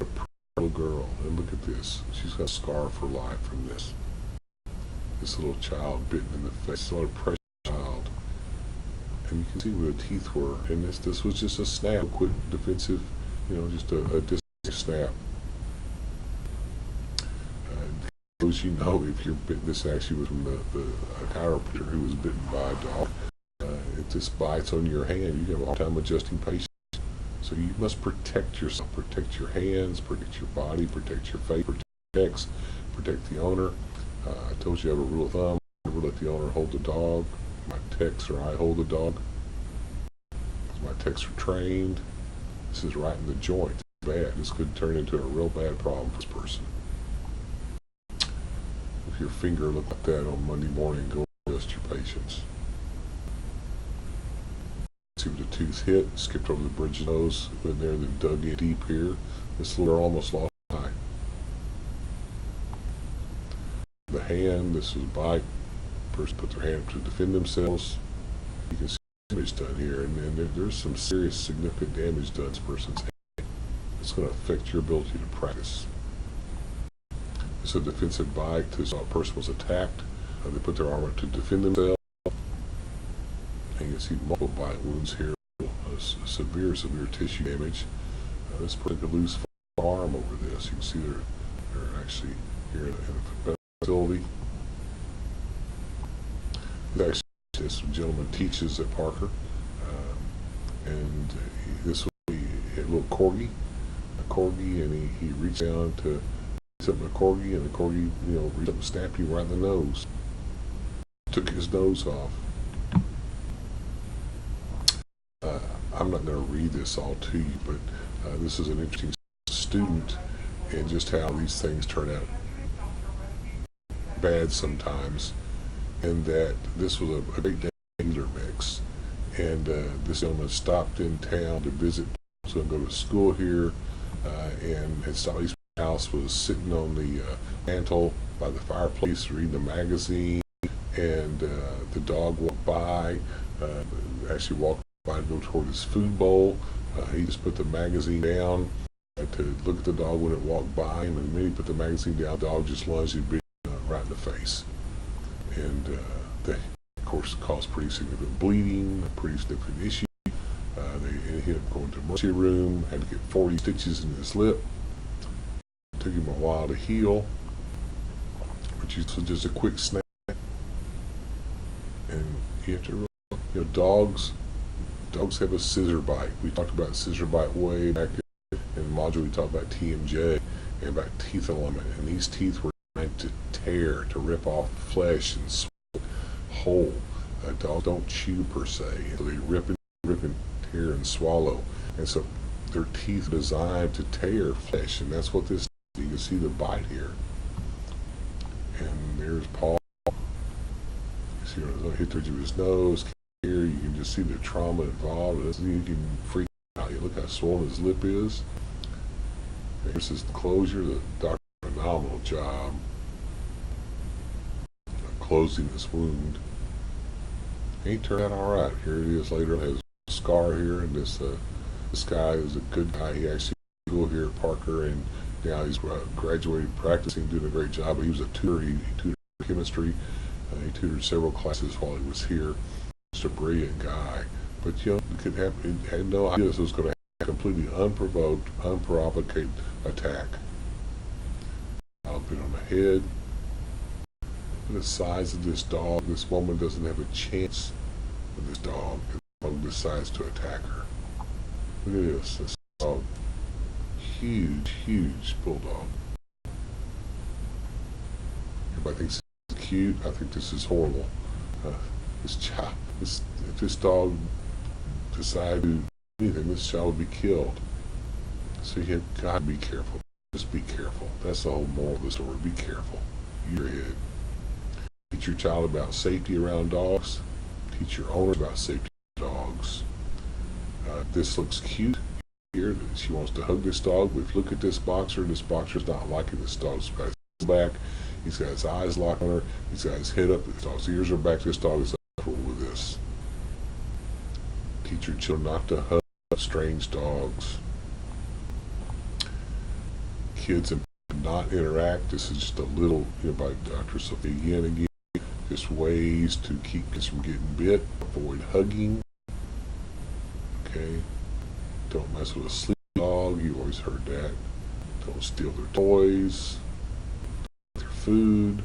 A pretty little girl. And look at this. She's got a scar for life from this. This little child bitten in the face. What a precious child. And you can see where the teeth were. And this was just a snap, a quick defensive, just a distance snap. As you know, if you're bitten, this actually was from a chiropractor who was bitten by a dog. If this bites on your hand, you have a hard time adjusting patience. So you must protect yourself, protect your hands, protect your body, protect your face, protect the owner. I told you I have a rule of thumb: never let the owner hold the dog. My techs or I hold the dog. My techs are trained. This is right in the joint. It's bad. This could turn into a real bad problem for this person. If your finger looked like that on Monday morning, go adjust your patience. See where the tooth hit, skipped over the bridge of the nose, went there, then dug in deep here. This little girl almost lost an eye. The hand, this was a bite. Person put their hand up to defend themselves. You can see damage done here, and then there's some serious, significant damage done to this person's hand. It's going to affect your ability to practice. It's a defensive bite. This person was attacked. They put their arm up to defend themselves. And you can see multiple bite wounds here. Severe tissue damage. This person could lose an arm over this. You can see they're actually here in a facility. Actually, this gentleman teaches at Parker, and this will be a little corgi, and he reached down to something a corgi, and the corgi, reached up and snapped him right in the nose. Took his nose off. I'm not going to read this all to you, but this is an interesting student, and just how these things turn out bad sometimes. And that this was a great dealer mix, and this gentleman stopped in town to visit, so go to school here, and had stopped. His house was sitting on the mantle by the fireplace reading a magazine, and the dog walked by, actually walked by to go toward his food bowl. He just put the magazine down to look at the dog when it walked by, and the minute he put the magazine down, the dog just lunged him right in the face. And they, of course, caused pretty significant bleeding, a pretty significant issue. They ended up going to the emergency room, had to get 40 stitches in his lip. It took him a while to heal, which was just a quick snap. And you have to realize, dogs have a scissor bite. We talked about scissor bite way back in the module. We talked about TMJ and about teeth alignment, and these teeth were to tear, to rip off flesh and swallow whole. Dogs don't chew per se, so they rip and tear and swallow, and so their teeth are designed to tear flesh, and that's what this. You can see the bite here, and there's Paul. You see where it hit through his nose. Here you can just see the trauma involved. You can freak out. You look how swollen his lip is. Here's his closure. The doctor did a phenomenal job closing this wound. He turned out all right. Here it is later. It has a scar here, and this guy is a good guy. He actually school here at Parker, and now he's graduated practicing, doing a great job. He was a tutor. He tutored chemistry. He tutored several classes while he was here. just a brilliant guy. But you know, it could have, it had no idea this was going to have a completely unprovoked, unprovocated attack. I'll put on the head. The size of this dog, this woman doesn't have a chance with this dog. The dog decides to attack her. Look at this dog. Huge bulldog. Everybody thinks it's cute. I think this is horrible. If this dog decided to do anything, this child would be killed. So you have got to be careful. Just be careful. That's the whole moral of the story. Be careful. Your head. Teach your child about safety around dogs. Teach your owner about safety around dogs. This looks cute here. She wants to hug this dog. But if you look at this boxer, this boxer's not liking this dog. He's got his back. He's got his eyes locked on her. He's got his head up. This dog's ears are back. This dog is uncomfortable with this. Teach your children not to hug strange dogs. Kids and not interact. This is just a little, by Dr. Sophia again. Just ways to keep kids from getting bit. Avoid hugging. Okay. Don't mess with a sleep dog. You've always heard that. Don't steal their toys, their food.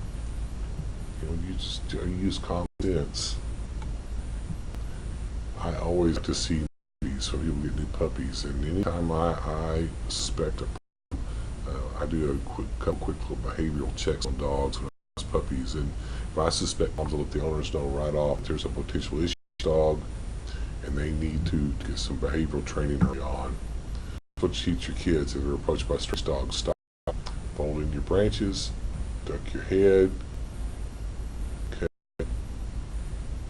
You just use common sense. I always like to see puppies when people get new puppies, and anytime I suspect I do a couple quick little behavioral checks on dogs when I use puppies, and if I suspect dogs, I'll let the owners know right off if there's a potential issue with the dog, and they need to get some behavioral training early on. That's what you teach your kids. If they're approached by strange dogs, stop, fold in your branches, duck your head, okay,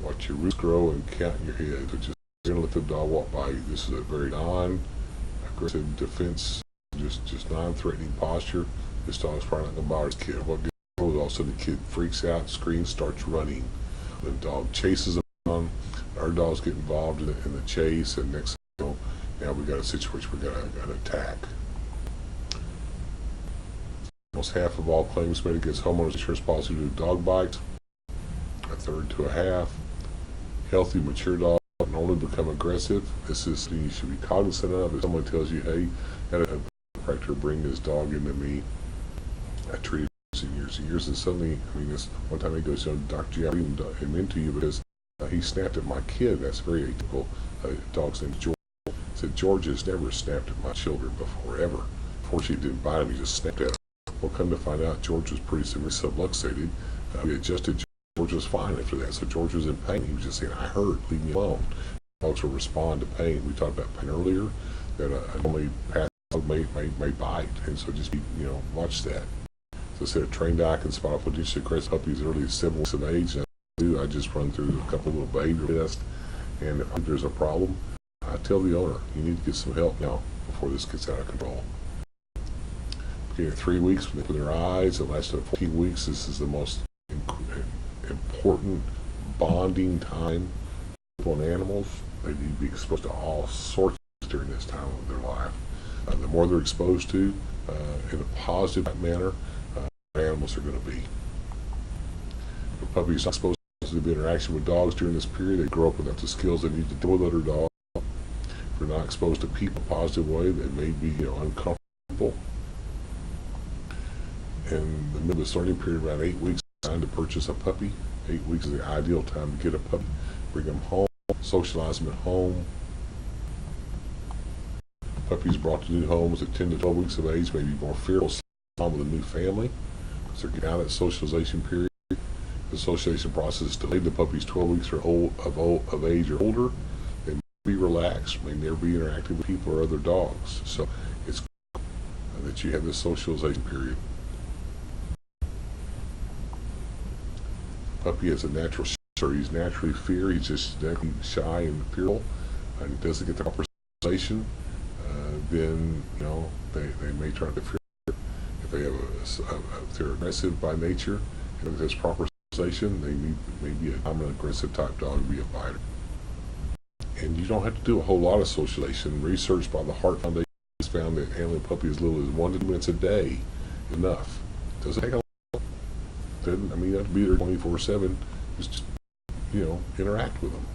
watch your roots grow, and count your head. So just you're gonna let the dog walk by you. This is a very non-aggressive defense. Just non-threatening posture. This dog's probably not going to bother his kid. What gets all of a sudden the kid freaks out, screams, starts running. The dog chases him on. Our dogs get involved in the chase, and next thing you know, now we got a situation where we got an attack. Almost half of all claims made against homeowners insurance policy due to dog bites. A third to a half. Healthy, mature dogs can only become aggressive. This is something you should be cognizant of. If someone tells you, hey, a practitioner bring this dog into me, I treated him years and years, and suddenly, this one time he goes, Dr. G, I bring him into you because he snapped at my kid. That's very atypical. Dog's name's George. I said, George has never snapped at my children before, ever. Fortunately, he didn't bite him, he just snapped at him. Well, come to find out, George was pretty severely subluxated. We adjusted. George was fine after that, so George was in pain. He was just saying, I hurt, leave me alone. Dogs will respond to pain. We talked about pain earlier, that a normally passive dog may bite, and so just watch that. So I said, a trained eye can spot a potentially aggressive puppy as early as 7 weeks of age. And I just run through a couple of little behavior tests, and if there's a problem, I tell the owner, you need to get some help now before this gets out of control. Beginning of 3 weeks when they open their eyes, it lasts to 14 weeks. This is the most important bonding time for animals. They need to be exposed to all sorts during this time of their life. The more they're exposed to in a positive manner, animals are going to be. If a puppy is not exposed to positive interaction with dogs during this period, they grow up without the skills they need to deal with other dogs. If they're not exposed to people in a positive way, they may be uncomfortable. And the middle of this learning period, around 8 weeks, is time to purchase a puppy. 8 weeks is the ideal time to get a puppy. Bring them home, socialize them at home. Puppies brought to new homes at 10 to 12 weeks of age may be more fearful with a new family because they're getting out of that socialization period. The socialization process is delayed. The puppy's 12 weeks of age or older. They may be relaxed, may never be interacting with people or other dogs. So it's that you have this socialization period. Puppy has a natural so he's naturally fear. He's just naturally shy and fearful, and he doesn't get the proper socialization. Then they may try to fear. If they have if they're aggressive by nature, and if there's proper socialization, they may be a common aggressive type dog, be a biter. And you don't have to do a whole lot of socialization. Research by the Heart Foundation has found that handling a puppy as little as 1 to 2 minutes a day is enough. Doesn't take a lot. You have to be there 24/7. Just interact with them.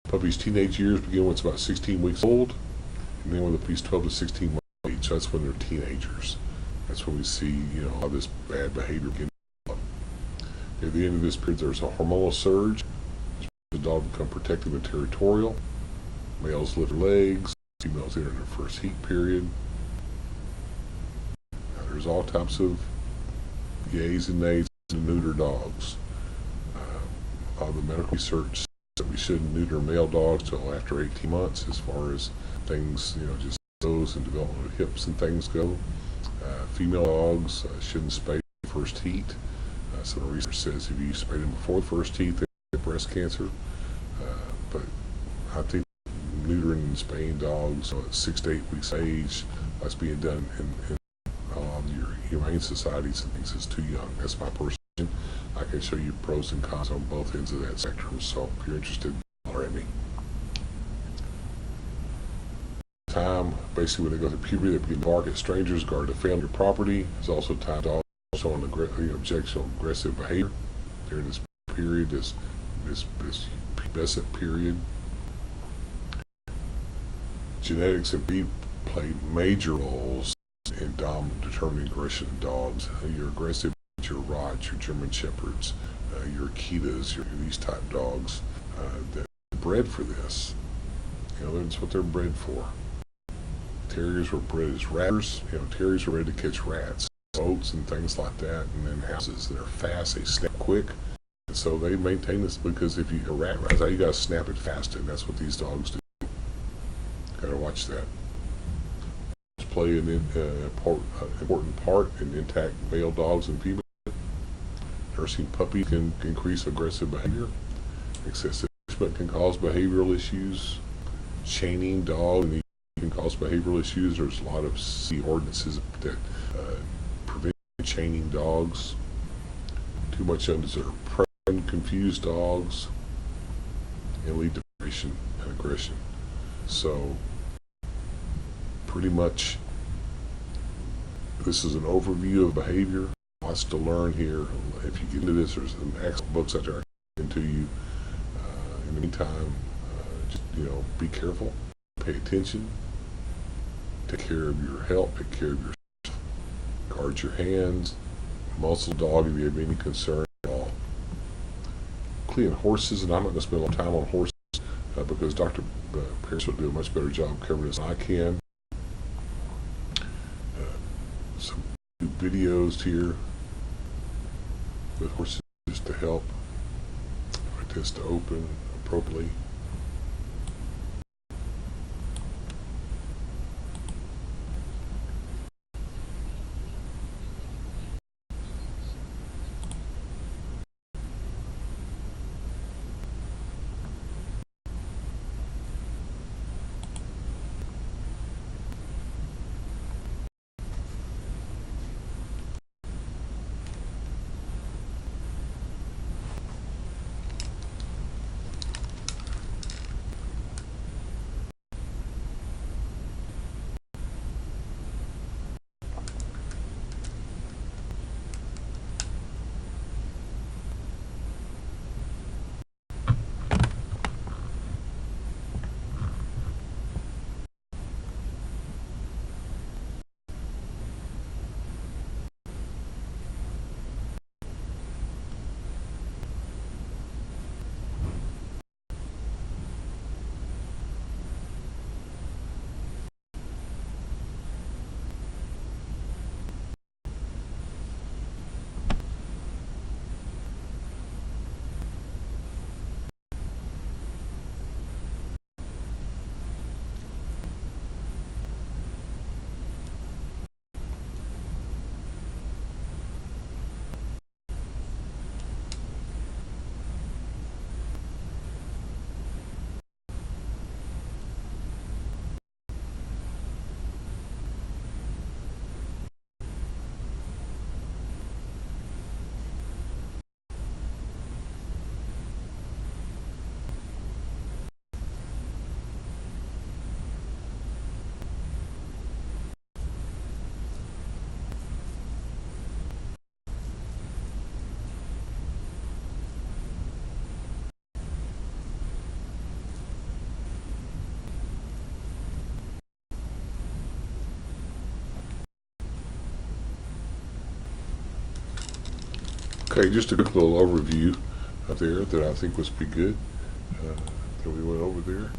Puppy's teenage years begin when it's about 16 weeks old, and then when the puppy's 12 to 16 months of age, so that's when they're teenagers. That's when we see, all this bad behavior begin to develop. At the end of this period, there's a hormonal surge. The dog become protective and territorial. Males lift their legs. Females enter their first heat period. Now, there's all types of yays and nays to neuter dogs. A lot of the medical research says that we shouldn't neuter male dogs till after 18 months, as far as things, just nose and development of hips and things go. Female dogs shouldn't spay first heat. Some research says if you spay them before the first heat, they get breast cancer. But I think neutering and spaying dogs at 6 to 8 weeks of age, that's being done in a lot of your humane societies and things, is too young. That's my personal opinion. I can show you pros and cons on both ends of that spectrum, so if you're interested, holler at me. Time, basically when they go through puberty, they begin to bark at strangers, guard the family or property. There's also time dogs showing objectionable aggressive behavior during this period, this pubescent period. Genetics and breed play major roles in determining aggression in dogs. Your aggressive, your Rots, your German Shepherds, your Akitas, these type dogs that are bred for this. That's what they're bred for. Terriers were bred as ratters. Terriers were bred to catch rats, boats, and things like that, and then houses that are fast, they snap quick. And so they maintain this because if a rat runs out, you gotta snap it fast, and that's what these dogs do. Gotta watch that. Play an important part in intact male dogs and females. Nursing puppies can increase aggressive behavior. Excessive punishment can cause behavioral issues. Chaining dogs can cause behavioral issues. There's a lot of city ordinances that prevent chaining dogs. Too much undeserved pressure, confused dogs, and lead to frustration and aggression. So, pretty much, this is an overview of behavior. Lots to learn here. If you get into this, there's some excellent books out there I can get into you. In the meantime, just be careful, pay attention, take care of your health, take care of yourself, guard your hands, muzzle dog if you have any concern at all. Clean horses, and I'm not going to spend a lot of time on horses because Dr. Pierce will do a much better job covering this than I can. Some videos here with horses to help test to open appropriately. Okay, just a quick little overview of there that I think was pretty good that we went over there,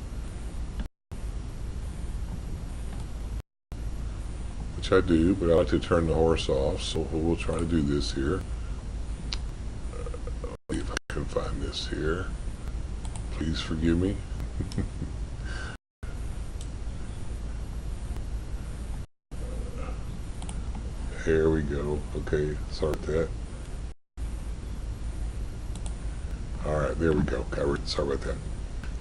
which I do, but I like to turn the horse off, so we'll try to do this here. See if I can find this here. Please forgive me. There we go. Okay, sorry about that. Alright, there we go. Sorry about that.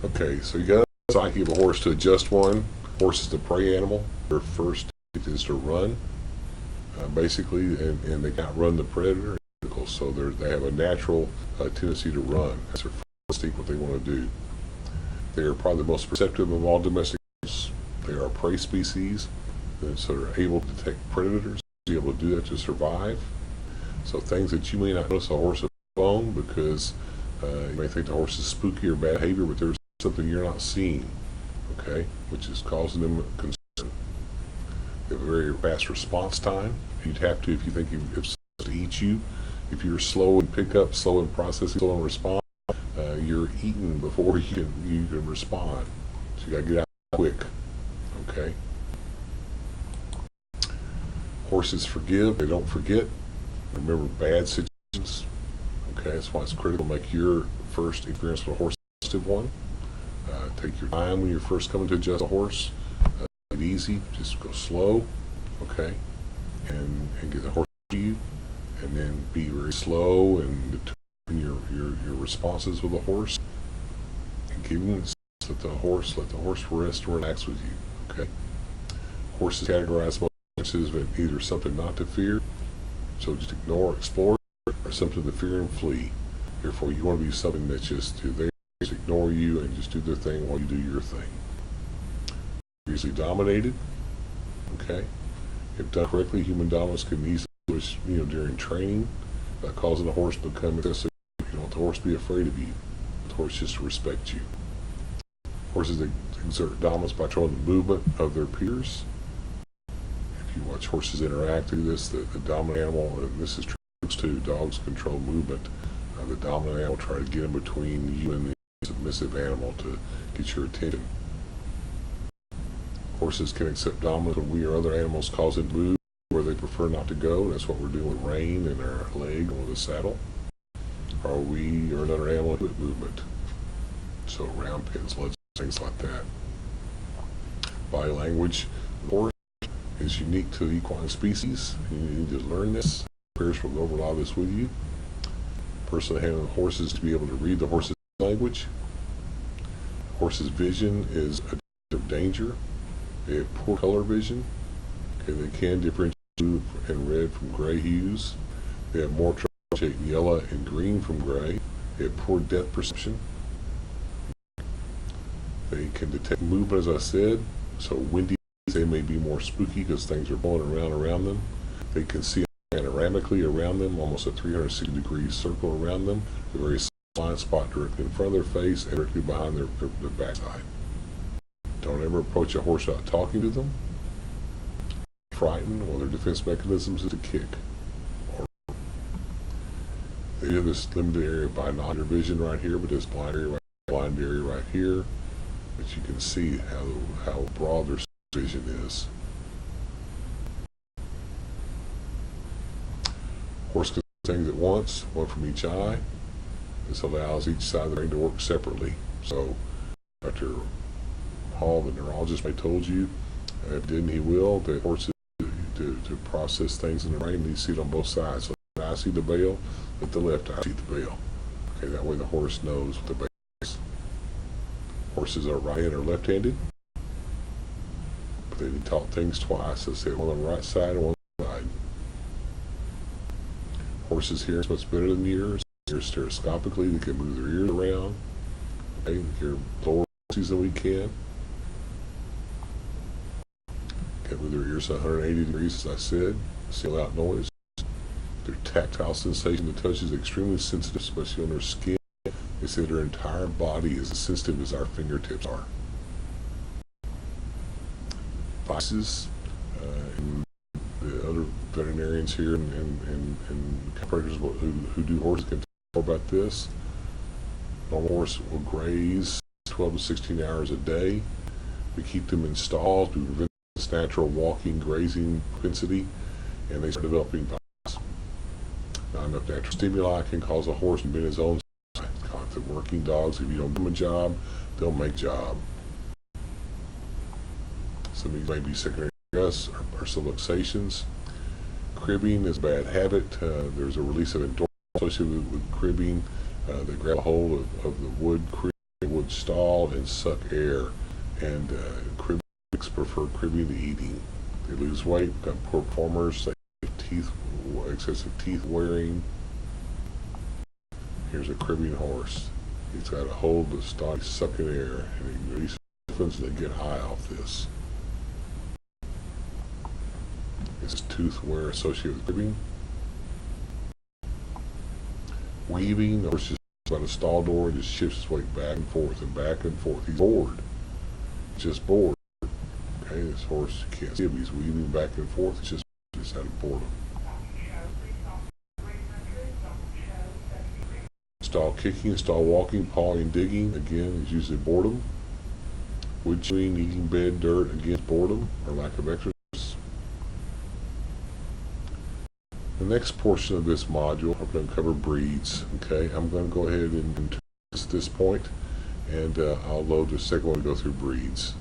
Okay, so you got a psyche of a horse to adjust one. Horse is the prey animal. Their first is to run, basically, and they can't run the predator. So they have a natural tendency to run. That's their first instinct, what they want to do. They are probably the most perceptive of all domestic animals. They are a prey species, and so they're able to detect predators, be able to do that to survive. So things that you may not notice a horse on the phone because you may think the horse is spooky or bad behavior, but there's something you're not seeing, okay, which is causing them concern. They have a very fast response time. You'd have to if you think if someone's to eat you. If you're slow in pickup, slow in processing, slow in response, you're eaten before you can respond. So you gotta get out quick. Okay. Horses forgive; they don't forget. Remember bad situations. Okay, that's why it's critical to make your first experience with a horse a positive one. Take your time when you're first coming to adjust a horse. Take it easy. Just go slow. Okay, and get the horse to you. And then be very slow and determine your responses with the horse, and give him let the horse rest and relax with you. Okay. Horses categorize most horses as either something not to fear, so just ignore, explore, or something to fear and flee. Therefore, you want to be something that's just they just ignore you and just do their thing while you do your thing. Usually dominated. Okay. If done correctly, human dominance can easily, during training, causing the horse to become excessive. You don't want the horse to be afraid of you. The horse just to respect you. Horses exert dominance by controlling the movement of their peers. If you watch horses interact through this, the dominant animal, and this is true too, dogs control movement. The dominant animal try to get in between you and the submissive animal to get your attention. Horses can accept dominance when we or other animals cause it to move where they prefer not to go. That's what we're doing with rein and our leg or the saddle. Or we or another animal with movement. So round pins, legs, things like that. Body language, the horse is unique to the equine species. You need to learn this. Pairs will go over a lot of this with you. Person handling horses to be able to read the horse's language. Horse's vision is a danger. They have poor color vision. Okay, they can differentiate blue and red from gray hues. They have more trouble differentiating yellow and green from gray. They have poor depth perception. They can detect movement, as I said. So windy days, they may be more spooky because things are blowing around them. They can see panoramically around them, almost a 360-degree circle around them. A very blind spot directly in front of their face and directly behind their backside. Don't ever approach a horse without talking to them. Frightened, one of their defense mechanisms is to kick. They have this limited area of binocular vision right here, but this blind area right here. But you can see how broad their vision is. Horse can see things at once, one from each eye. This allows each side of the brain to work separately. So, Dr. Hall, the neurologist, may told you, if didn't he will, that horses to process things in the brain, they see it on both sides. So when I see the veil, let the left eye see the veil. Okay, that way the horse knows what the veil is. Horses are right-handed or left-handed, but they've been taught things twice. So say one on the right side and one on the side. Horses hear much better than yours. Hear stereoscopically, they can move their ears around. Okay, hear lower voices than we can. With their ears 180 degrees, as I said, seal out noise. Their tactile sensation to touch is extremely sensitive, especially on their skin. They say their entire body is as sensitive as our fingertips are. Vices, and the other veterinarians here and operators who do horses can tell about this. Normal horse will graze 12 to 16 hours a day. We keep them in stalls. We prevent this natural walking, grazing propensity, and they start developing bites. Not enough natural stimuli can cause a horse to be in his own side. Constant working dogs, if you don't give them a job, they'll make a job. Some of these may be secondary stress or subluxations. Cribbing is a bad habit. There's a release of endorphins associated with cribbing. They grab a hold of the wood crib, wood stall, and suck air. And cribbers prefer cribbing to eating. They lose weight, become poor performers, they have excessive teeth wearing. Here's a cribbing horse. He's got a hold of the stall, he's sucking air, and he releases endorphins, and they get high off this. This is tooth wear associated with cribbing. Weaving, the horse just about a stall door and just shifts his weight back and forth and back and forth. He's bored. He's just bored. Okay, this horse, you can't see him, he's weaving back and forth. It's just out of boredom. Stall kicking, stall walking, pawing, digging, again, is usually boredom. Wood chewing, eating bed, dirt, again, boredom or lack of exercise. The next portion of this module, I'm going to cover breeds. Okay, I'm going to go ahead and this point, and I'll load the second one to go through breeds.